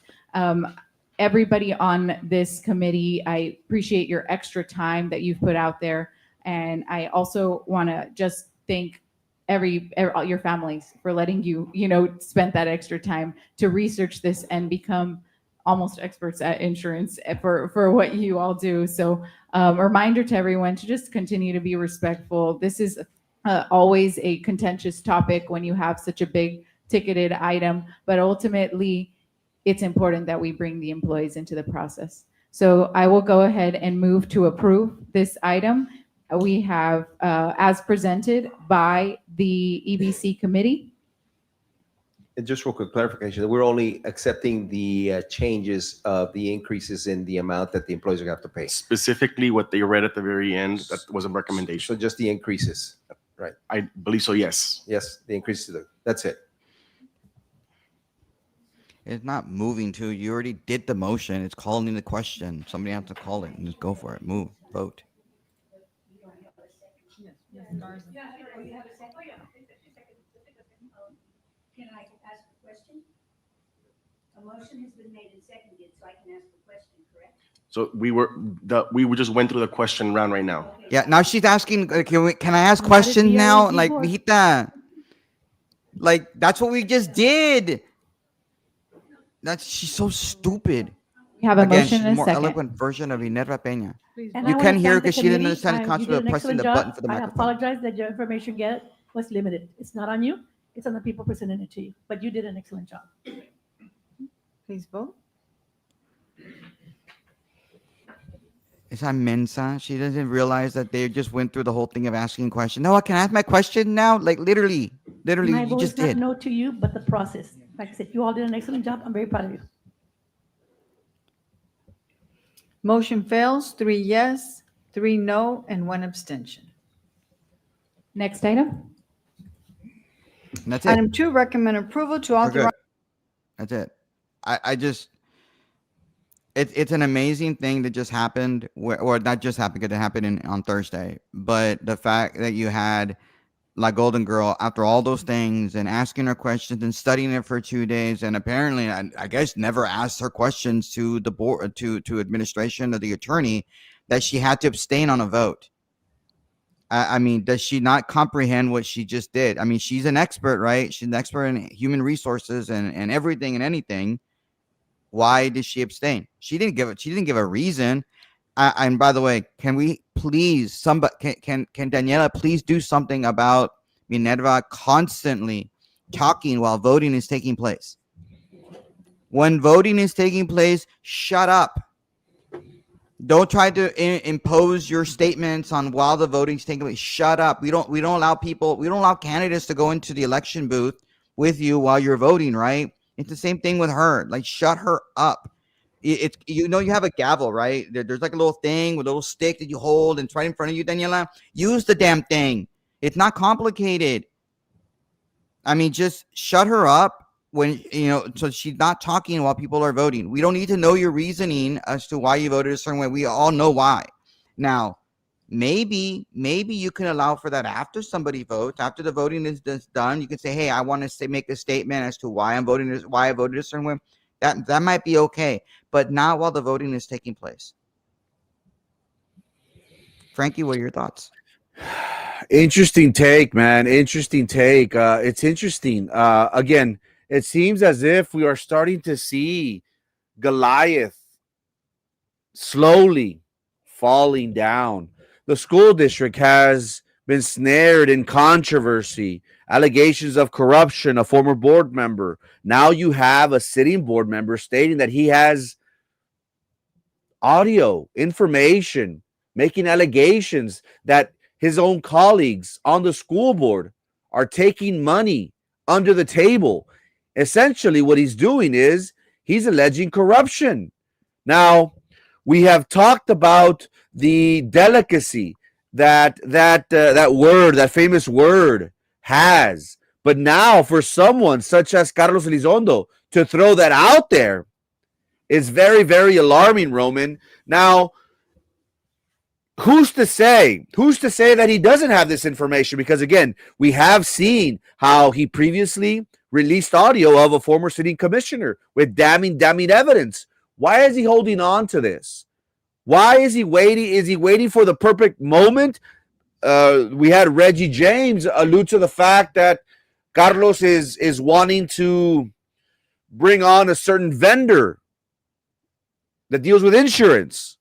Everybody on this committee, I appreciate your extra time that you've put out there. And I also want to just thank all your families for letting you spend that extra time to research this and become almost experts at insurance for what you all do. So a reminder to everyone to just continue to be respectful. This is always a contentious topic when you have such a big ticketed item, but ultimately it's important that we bring the employees into the process. So I will go ahead and move to approve this item. We have, as presented by the EBC committee. And just real quick clarification, we're only accepting the changes of the increases in the amount that the employees are going to have to pay. Specifically, what they read at the very end, that was a So recommendation. just the increases, right? I believe so, yes. Yes, the increases, that's it. It's not moving to. You already did the motion. It's calling the question. Somebody has to call it and just go for it. Move. Vote. Can I ask a question? A motion has been made and seconded, so I can ask a question, correct? So we just went through the question round right now. Yeah. Now she's asking. Can I ask That is questions the now? BISD Like, board. mijita. Like that's what we just did. She's so stupid. We have a Again, motion she's a and a more second. eloquent version of Minerva Peña. And You I couldn't wanna hear thank the because she didn't committee. understand the You concept did of an pressing excellent the job. button for the I microphone. apologize that your information get was limited. It's not on you. It's on the people presenting it to you. But you did an excellent job. Please vote. Esa mensa, she doesn't realize that they just went through the whole thing of asking questions. No, I can ask my question now. Like literally, My you vote just is not did. no to you, but the process. Like I said, you all did an excellent job. I'm very proud of you. Motion fails, 3 yes, 3 no, and 1 abstention. Next item. And that's it. Item 2, recommend approval to We're good. authorize. That's it. I just, it's an amazing thing that just happened, or not just happened, because it happened on Thursday. But the fact that you had La Golden Girl, after all those things, and asking her questions and studying it for 2 days, and apparently, I guess, never asked her questions to the board, to administration or the attorney, that she had to abstain on a vote. I mean, does she not comprehend what she just did? I mean, she's an expert, right? She's an expert in human resources and everything and anything. Why did she abstain? She didn't give a reason. And by the way, can we please, can Daniela please do something about Minerva constantly talking while voting is taking place? When voting is taking place, shut up. Don't try to impose your statements on while the voting's taking place. Shut up. We don't allow candidates to go into the election booth with you while you're voting, right? It's the same thing with her. Like, shut her up. It's you have a gavel, right? There's like a little thing with a little stick that you hold, and it's right in front of you, Daniela. Use the damn thing. It's not complicated. I mean, just shut her up when, so she's not talking while people are voting. We don't need to know your reasoning as to why you voted a certain way. We all know why. Now, maybe you can allow for that after somebody votes, after the voting is done. You can say, hey, I want to make a statement as to why I voted a certain way. That might be okay, but not while the voting is taking place. Frankie, what are your thoughts? Interesting take, man. Interesting take. It's interesting. Again, it seems as if we are starting to see Goliath slowly falling down. The school district has been snared in controversy, allegations of corruption, a former board member. Now you have a sitting board member stating that he has audio, information, making allegations that his own colleagues on the school board are taking money under the table. Essentially, what he's doing is he's alleging corruption. Now, we have talked about the delicacy that famous word has, but now for someone such as Carlos Elizondo to throw that out there is very, very alarming, Roman. Now, who's to say that he doesn't have this information? Because again, we have seen how he previously released audio of a former city commissioner with damning evidence. Why is he holding on to this? Why is he waiting? Is he waiting for the perfect moment? We had Reggie James allude to the fact that Carlos is wanting to bring on a certain vendor that deals with insurance.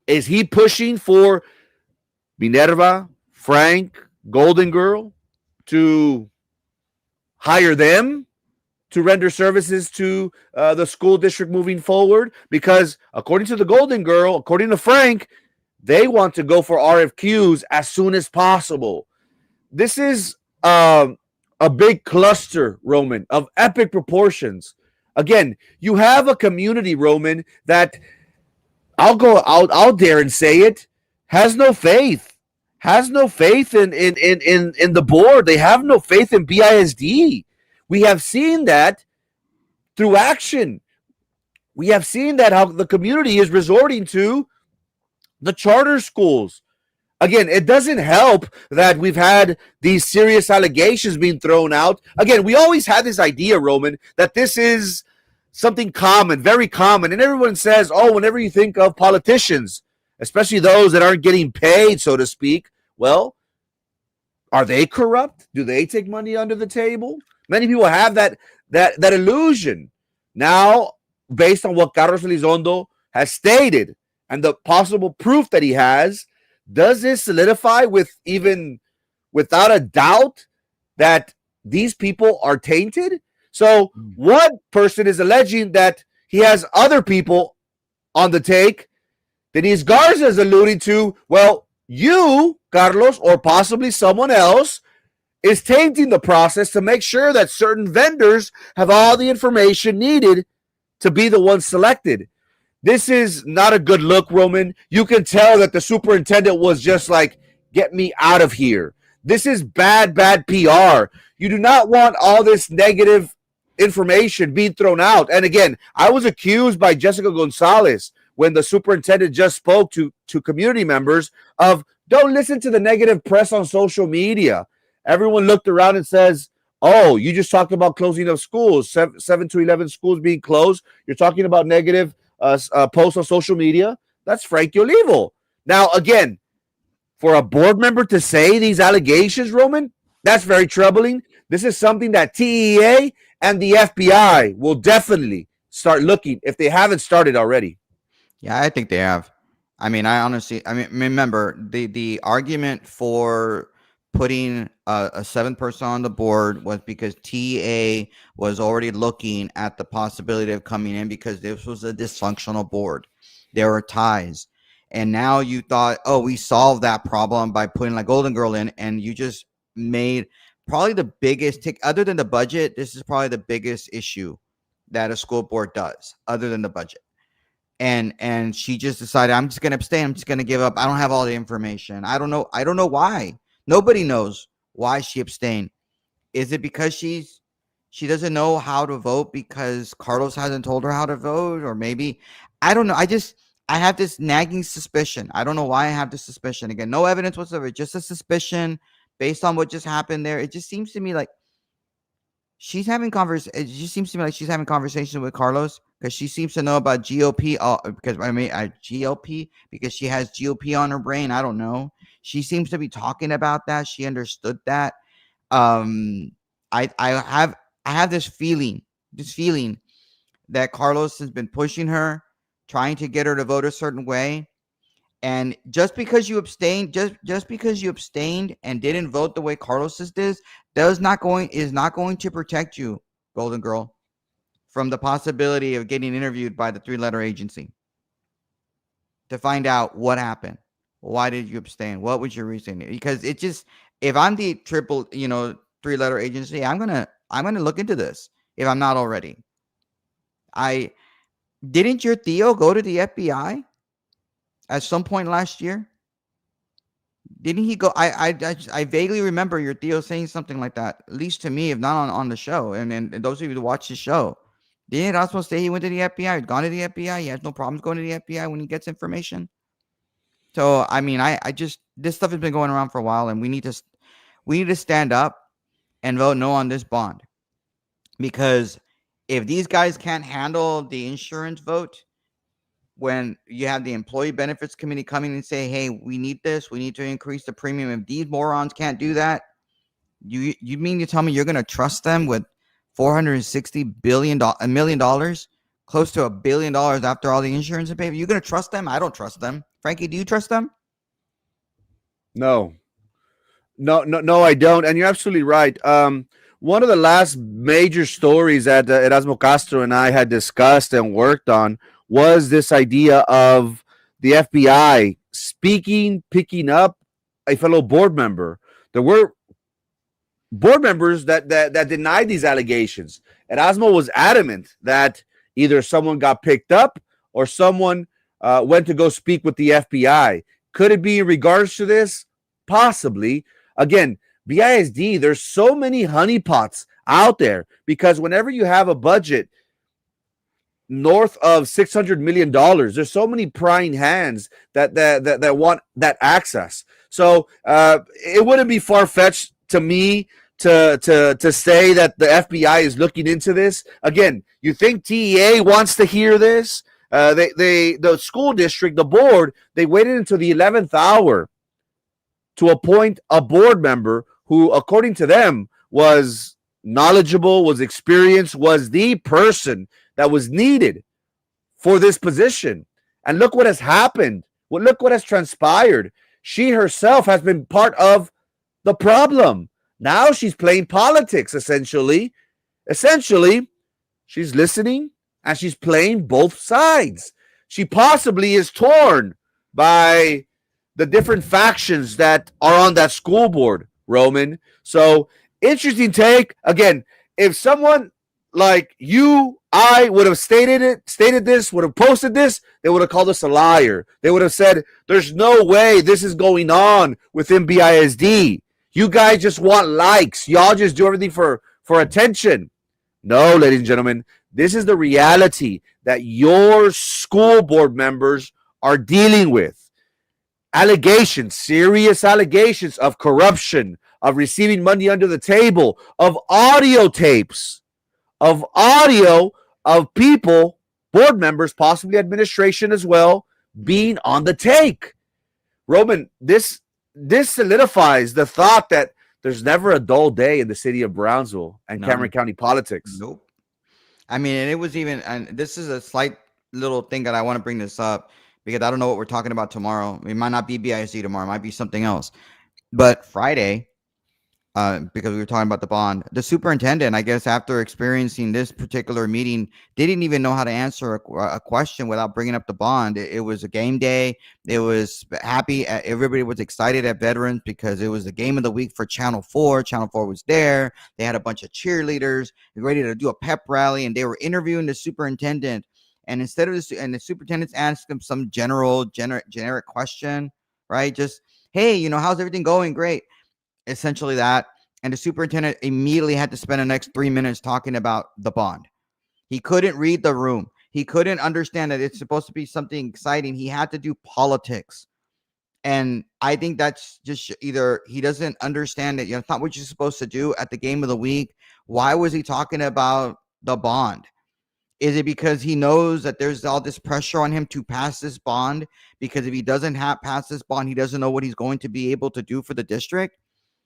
Is he pushing for Minerva, Frank, Golden Girl to hire them to render services to the school district moving forward? Because according to the Golden Girl, according to Frank, they want to go for RFQs as soon as possible. This is a big cluster, Roman, of epic proportions. Again, you have a community, Roman, that I'll dare and say it, has no faith. Has no faith in the board. They have no faith in BISD. We have seen that through action. We have seen that how the community is resorting to the charter schools. Again, it doesn't help that we've had these serious allegations being thrown out. Again, we always had this idea, Roman, that this is something common, very common. And everyone says, oh, whenever you think of politicians, especially those that aren't getting paid, so to speak, well, are they corrupt? Do they take money under the table? Many people have that illusion. Now, based on what Carlos Elizondo has stated and the possible proof that he has, does this solidify without a doubt that these people are tainted? So one person is alleging that he has other people on the take. Denise Garza is alluding to, well, you, Carlos, or possibly someone else is tainting the process to make sure that certain vendors have all the information needed to be the ones selected. This is not a good look, Roman. You can tell that the superintendent was just like, get me out of here. This is bad PR. You do not want all this negative information being thrown out. And again, I was accused by Jessica Gonzalez when the superintendent just spoke to community members of, don't listen to the negative press on social media. Everyone looked around and says, oh, you just talked about closing of schools, 7 to 11 schools being closed. You're talking about negative posts on social media. That's Frankie Olivo. Now, again, for a board member to say these allegations, Roman, that's very troubling. This is something that TEA and the FBI will definitely start looking if they haven't started already. Yeah, I think they have. I mean, remember the argument for putting a seventh person on the board was because TA was already looking at the possibility of coming in because this was a dysfunctional board. There were ties. And now you thought, oh, we solved that problem by putting like Golden Girl in, and you just made probably the biggest tick other than the budget. This is probably the biggest issue that a school board does other than the budget. And she just decided, I'm just going to abstain. I'm just going to give up. I don't have all the information. I don't know why. Nobody knows why she abstained. Is it because she doesn't know how to vote because Carlos hasn't told her how to vote? Or maybe, I don't know. I have this nagging suspicion. I don't know why I have this suspicion. Again, no evidence whatsoever, just a suspicion based on what just happened there. It just seems to me like she's having conversations with Carlos because she seems to know about GOP. GOP because she has GOP on her brain. I don't know. She seems to be talking about that. She understood that. I have this feeling that Carlos has been pushing her, trying to get her to vote a certain way. And just because you abstained, just because you abstained and didn't vote the way Carlos's did, is not going to protect you, Golden Girl, from the possibility of getting interviewed by the three-letter agency to find out what happened. Why did you abstain? What was your reason? Because it just, if I'm the three-letter agency, I'm gonna look into this if I'm not already. Didn't your Theo go to the FBI at some point last year? Didn't he go? I vaguely remember your Theo saying something like that, at least to me, if not on the show. And those of you who watch the show, didn't Erasmo say he went to the FBI? He'd gone to the FBI. He has no problems going to the FBI when he gets information. So, I mean, this stuff has been going around for a while, and we need to stand up and vote no on this bond. Because if these guys can't handle the insurance vote, when you have the employee benefits committee coming and say, hey, we need this, we need to increase the premium. If these morons can't do that, you mean to tell me you're going to trust them with $460 million, close to $1 billion after all the insurance and pay? You're going to trust them? I don't trust them. Frankie, do you trust them? No, I don't. And you're absolutely right. One of the last major stories that Erasmo Castro and I had discussed and worked on was this idea of the FBI picking up a fellow board member. There were board members that denied these allegations. Erasmo was adamant that either someone got picked up or someone went to go speak with the FBI. Could it be in regards to this? Possibly. Again, BISD, there's so many honeypots out there because whenever you have a budget north of $600 million, there's so many prying hands that want that access. So it wouldn't be far-fetched to me to say that the FBI is looking into this. Again, you think TEA wants to hear this? The school district, the board, they waited until the 11th hour to appoint a board member who, according to them, was knowledgeable, was experienced, was the person that was needed for this position. And look what has happened. Well, look what has transpired. She herself has been part of the problem. Now she's playing politics, essentially. Essentially, she's listening and she's playing both sides. She possibly is torn by the different factions that are on that school board, Roman. So, interesting take. Again, if someone like you, I would have stated this, would have posted this, they would have called us a liar. They would have said, there's no way this is going on within BISD. You guys just want likes. Y'all just do everything for attention. No, ladies and gentlemen, this is the reality that your school board members are dealing with. Allegations, serious allegations of corruption, of receiving money under the table, of audio tapes, of audio of people, board members, possibly administration as well, being on the take. Roman, this solidifies the thought that there's never a dull day in the city of Brownsville and Cameron County politics. Nope. I mean, and it was even, and this is a slight little thing that I want to bring this up because I don't know what we're talking about tomorrow. It might not be BISD tomorrow. It might be something else. But Friday, because we were talking about the bond, the superintendent, I guess, after experiencing this particular meeting, didn't even know how to answer a question without bringing up the bond. It was a game day. It was happy. Everybody was excited at Veterans because it was the game of the week for Channel 4. Channel 4 was there. They had a bunch of cheerleaders ready to do a pep rally, and they were interviewing the superintendent. And instead of the superintendents asked him some generic question, right? Just, hey, how's everything going? Great. Essentially that. And the superintendent immediately had to spend the next 3 minutes talking about the bond. He couldn't read the room. He couldn't understand that it's supposed to be something exciting. He had to do politics. And I think that's just either he doesn't understand that it's not what you're supposed to do at the game of the week. Why was he talking about the bond? Is it because he knows that there's all this pressure on him to pass this bond? Because if he doesn't pass this bond, he doesn't know what he's going to be able to do for the district?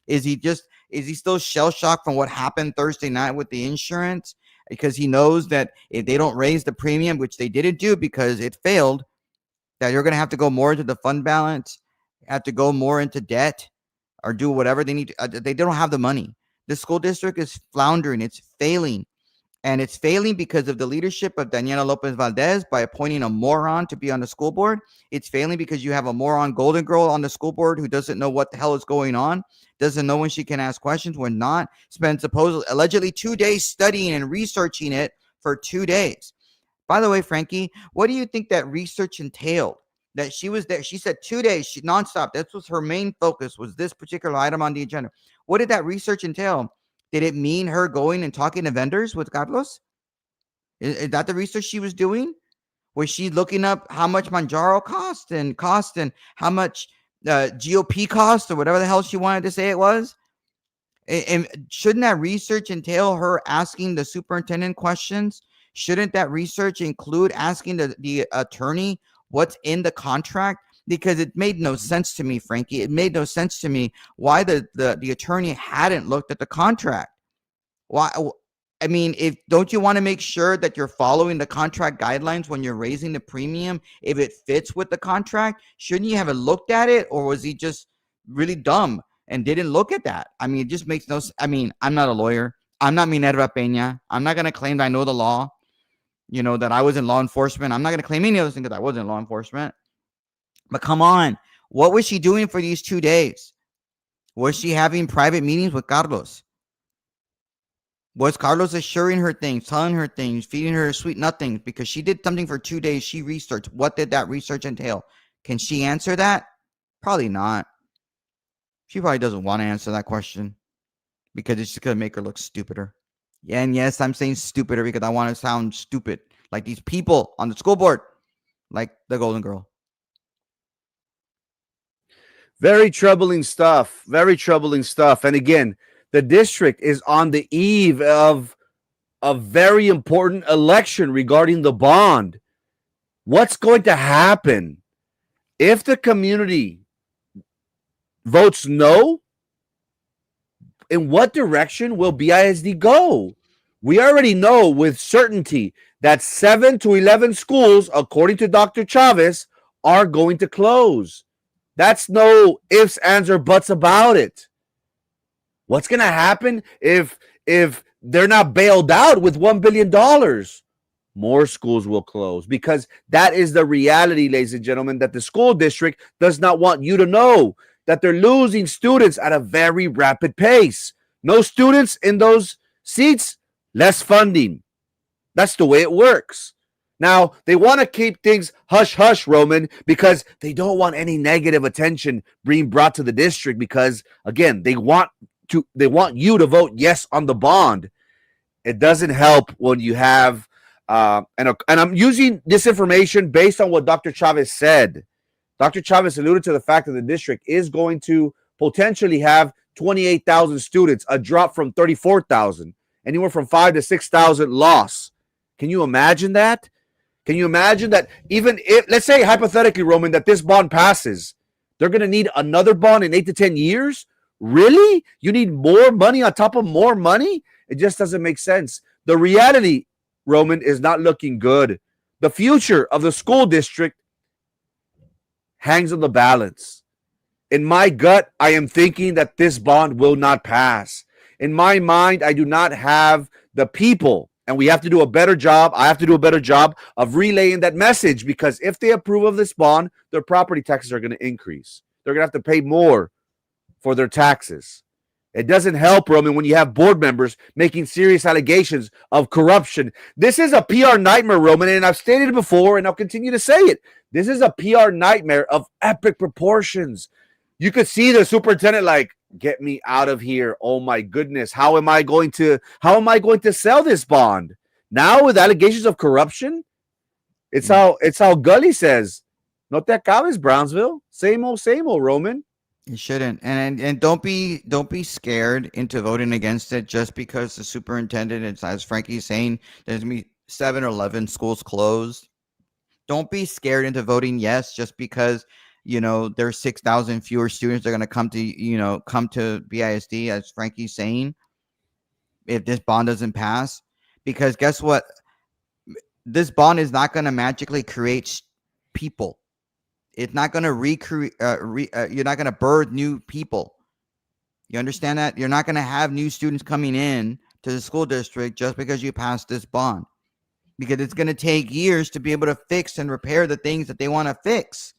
Is he still shell-shocked from what happened Thursday night with the insurance? Because he knows that if they don't raise the premium, which they didn't do because it failed, that you're going to have to go more into the fund balance, have to go more into debt, or do whatever they need. They don't have the money. The school district is floundering. It's failing. And it's failing because of the leadership of Daniela Lopez Valdez by appointing a moron to be on the school board. It's failing because you have a moron golden girl on the school board who doesn't know what the hell is going on, doesn't know when she can ask questions, when not, spent allegedly 2 days studying and researching it for 2 days. By the way, Frankie, what do you think that research entailed? That she was there, she said 2 days, she nonstop. That was her main focus, was this particular item on the agenda. What did that research entail? Did it mean her going and talking to vendors with Carlos? Is that the research she was doing? Was she looking up how much Manjaro cost and how much GOP cost or whatever the hell she wanted to say it was? And shouldn't that research entail her asking the superintendent questions? Shouldn't that research include asking the attorney what's in the contract? Because it made no sense to me, Frankie. It made no sense to me why the attorney hadn't looked at the contract. Why? I mean, don't you want to make sure that you're following the contract guidelines when you're raising the premium? If it fits with the contract, shouldn't you have looked at it? Or was he just really dumb and didn't look at that? I mean, it just makes no sense. I mean, I'm not a lawyer. I'm not Minerva Peña. I'm not going to claim that I know the law, that I was in law enforcement. I'm not going to claim any other thing because I was in law enforcement. But come on, what was she doing for these 2 days? Was she having private meetings with Carlos? Was Carlos assuring her things, telling her things, feeding her sweet nothings because she did something for 2 days? She researched. What did that research entail? Can she answer that? Probably not. She probably doesn't want to answer that question because it's just going to make her look stupider. Yeah, and yes, I'm saying stupider because I want to sound stupid like these people on the school board, like the Golden Girl. Very troubling stuff. Very troubling stuff. And again, the district is on the eve of a very important election regarding the bond. What's going to happen if the community votes no? In what direction will BISD go? We already know with certainty that 7 to 11 schools, according to Dr. Chavez, are going to close. That's no ifs, ands, or buts about it. What's going to happen if they're not bailed out with $1 billion? More schools will close because that is the reality, ladies and gentlemen, that the school district does not want you to know, that they're losing students at a very rapid pace. No students in those seats, less funding. That's the way it works. Now, they want to keep things hush-hush, Roman, because they don't want any negative attention being brought to the district because, again, they want you to vote yes on the bond. It doesn't help when you have, and I'm using this information based on what Dr. Chavez said. Dr. Chavez alluded to the fact that the district is going to potentially have 28,000 students, a drop from 34,000, anywhere from 5,000 to 6,000 loss. Can you imagine that? Can you imagine that even if, let's say hypothetically, Roman, that this bond passes, they're going to need another bond in 8 to 10 years? Really? You need more money on top of more money? It just doesn't make sense. The reality, Roman, is not looking good. The future of the school district hangs on the balance. In my gut, I am thinking that this bond will not pass. In my mind, I do not have the people, and we have to do a better job. I have to do a better job of relaying that message because if they approve of this bond, their property taxes are going to increase. They're going to have to pay more for their taxes. It doesn't help, Roman, when you have board members making serious allegations of corruption. This is a PR nightmare, Roman, and I've stated it before, and I'll continue to say it. This is a PR nightmare of epic proportions. You could see the superintendent like, get me out of here. Oh my goodness. How am I going to sell this bond? Now with allegations of corruption? It's how Gully says. No te acabes, Brownsville. Same old, Roman. You shouldn't. And don't be scared into voting against it just because the superintendent is, as Frankie's saying, there's going to be 7 or 11 schools closed. Don't be scared into voting yes just because, there's 6,000 fewer students that are going to come to BISD, as Frankie's saying, if this bond doesn't pass. Because guess what? This bond is not going to magically create people. It's not going to recreate. You're not going to birth new people. You understand that? You're not going to have new students coming in to the school district just because you passed this bond. Because it's going to take years to be able to fix and repair the things that they want to fix.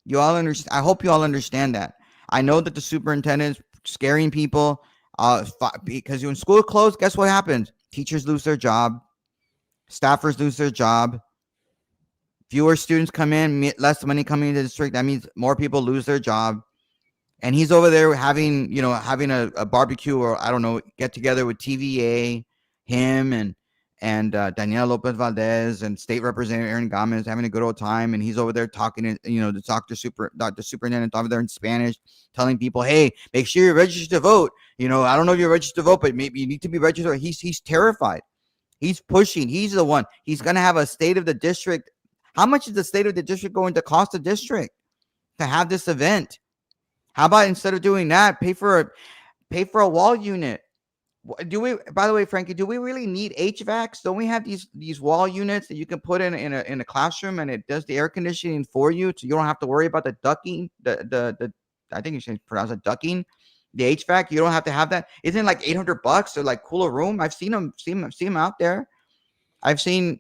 You all understand? I hope you all understand that. I know that the superintendent is scaring people because when school closed, guess what happens? Teachers lose their job. Staffers lose their job. Fewer students come in, less money coming into the district. That means more people lose their job. And he's over there having a barbecue or I don't know, get together with TVA, him and Daniela Lopez Valdez and State Representative Aaron Gomez having a good old time. And he's over there talking to, the superintendent over there in Spanish, telling people, hey, make sure you're registered to vote. I don't know if you're registered to vote, but maybe you need to be registered. He's terrified. He's pushing. He's the one. He's going to have a state of the district. How much is the state of the district going to cost the district to have this event? How about instead of doing that, pay for a wall unit? By the way, Frankie, do we really need HVACs? Don't we have these wall units that you can put in a classroom and it does the air conditioning for you, so you don't have to worry about the ducking? The I think you should pronounce it ducking. The HVAC, you don't have to have that. Isn't it like $800 to like cool a room? I've seen them out there. I've seen,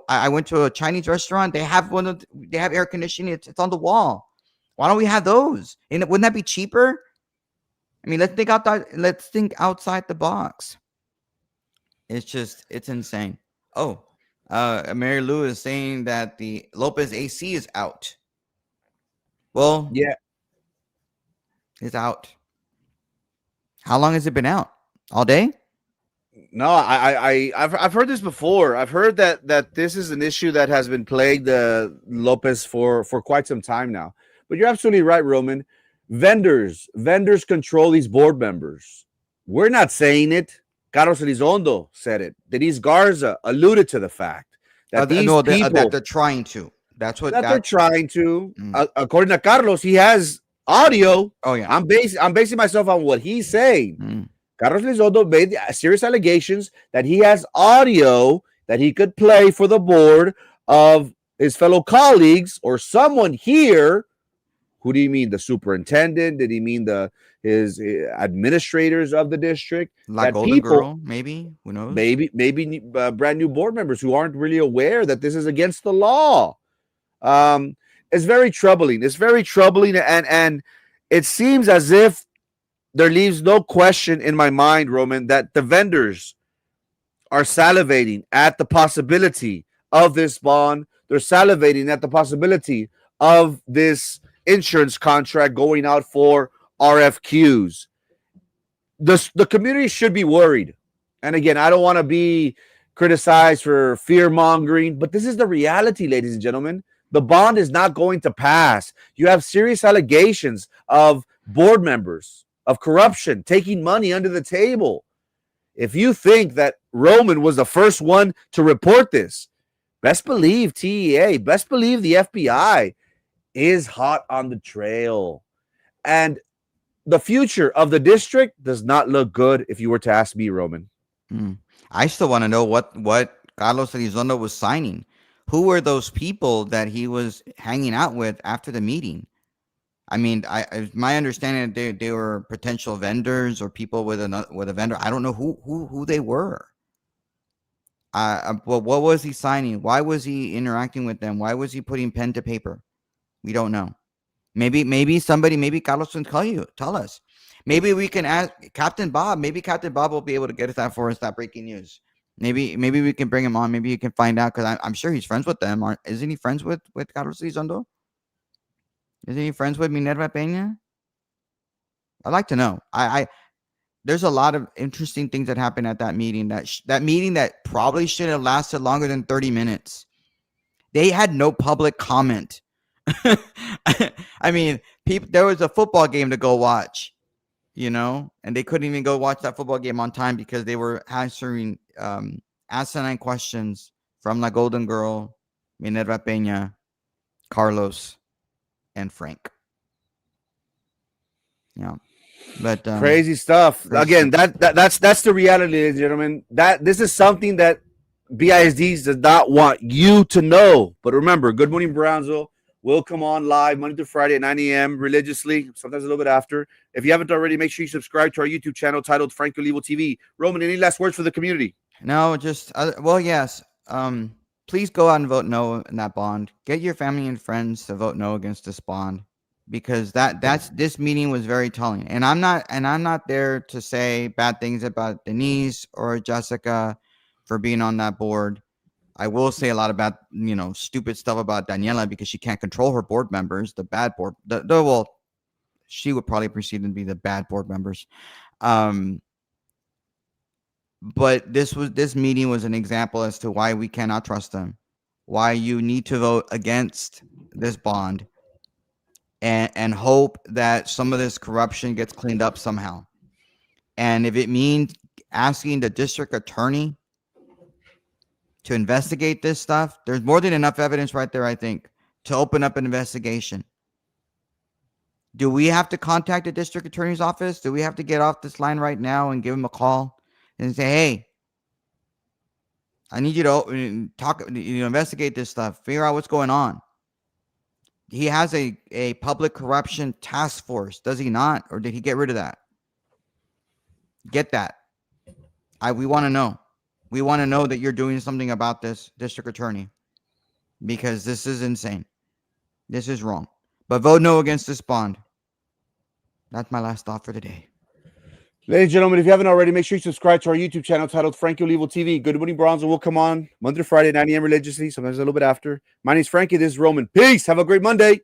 I went to a Chinese restaurant. They have they have air conditioning. It's on the wall. Why don't we have those? And wouldn't that be cheaper? I mean, let's think outside the box. It's insane. Oh, Mary Lou is saying that the Lopez AC is out. Well, Yeah. it's out. How long has it been out? All day? No, I've heard this before. I've heard that this is an issue that has been plagued Lopez for quite some time now. But you're absolutely right, Roman. Vendors control these board members. We're not saying it. Carlos Elizondo said it. Denise Garza alluded to the fact that these No, people that they're trying to. That's what they're trying to. According to Carlos, he has audio. Oh yeah. I'm basing myself on what he's saying. Carlos Elizondo made serious allegations that he has audio that he could play for the board of his fellow colleagues or someone here. Who do you mean? The superintendent? Did he mean his administrators of the district? Like Golden Girl, maybe. Who knows? Maybe brand new board members who aren't really aware that this is against the law. It's very troubling. It's very troubling, and it seems as if there leaves no question in my mind, Roman, that the vendors are salivating at the possibility of this bond. They're salivating at the possibility of this insurance contract going out for RFQs. The community should be worried. And again, I don't want to be criticized for fear mongering, but this is the reality, ladies and gentlemen. The bond is not going to pass. You have serious allegations of board members of corruption, taking money under the table. If you think that Roman was the first one to report this, best believe TEA, best believe the FBI is hot on the trail. And the future of the district does not look good if you were to ask me, Roman. I still want to know what Carlos Elizondo was signing. Who were those people that he was hanging out with after the meeting? I mean, my understanding that they were potential vendors or people with a vendor. I don't know who they were. Well, what was he signing? Why was he interacting with them? Why was he putting pen to paper? We don't know. Maybe Carlos can tell us. Maybe we can ask Captain Bob. Maybe Captain Bob will be able to get us that for us, that breaking news. Maybe we can bring him on. Maybe you can find out, because I'm sure he's friends with them. Isn't he friends with Carlos Elizondo? Isn't he friends with Minerva Peña? I'd like to know. There's a lot of interesting things that happened at that meeting. That meeting that probably should have lasted longer than 30 minutes. They had no public comment. I mean, there was a football game to go watch, and they couldn't even go watch that football game on time because they were answering asinine questions from La Golden Girl, Minerva Peña, Carlos, and Frank. Yeah, but crazy stuff. Again, that's the reality, ladies and gentlemen. That this is something that BISD does not want you to know. But remember, Good Morning Brownsville will come on live Monday through Friday at 9 a.m. religiously, sometimes a little bit after. If you haven't already, make sure you subscribe to our YouTube channel titled Frank Olivo TV. Roman, any last words for the community? No, just well, yes. Please go out and vote no in that bond. Get your family and friends to vote no against this bond, because this meeting was very telling. And I'm not there to say bad things about Denise or Jessica for being on that board. I will say a lot about stupid stuff about Daniela because she can't control her board members. The bad board, well, she would probably proceed to be the bad board members. But this meeting was an example as to why we cannot trust them, why you need to vote against this bond, and hope that some of this corruption gets cleaned up somehow. And if it means asking the district attorney to investigate this stuff, there's more than enough evidence right there, I think, to open up an investigation. Do we have to contact the district attorney's office? Do we have to get off this line right now and give him a call and say, hey, I need you to talk, investigate this stuff, figure out what's going on? He has a public corruption task force, does he not? Or did he get rid of that? Get that. We want to know. We want to know that you're doing something about this, district attorney, because this is insane. This is wrong. But vote no against this bond. That's my last thought for today. Ladies and gentlemen, if you haven't already, make sure you subscribe to our YouTube channel titled Frankie Olivo TV. Good Morning Brownsville will come on Monday to Friday, 9 a.m. religiously, sometimes a little bit after. My name is Frankie. This is Roman. Peace. Have a great Monday.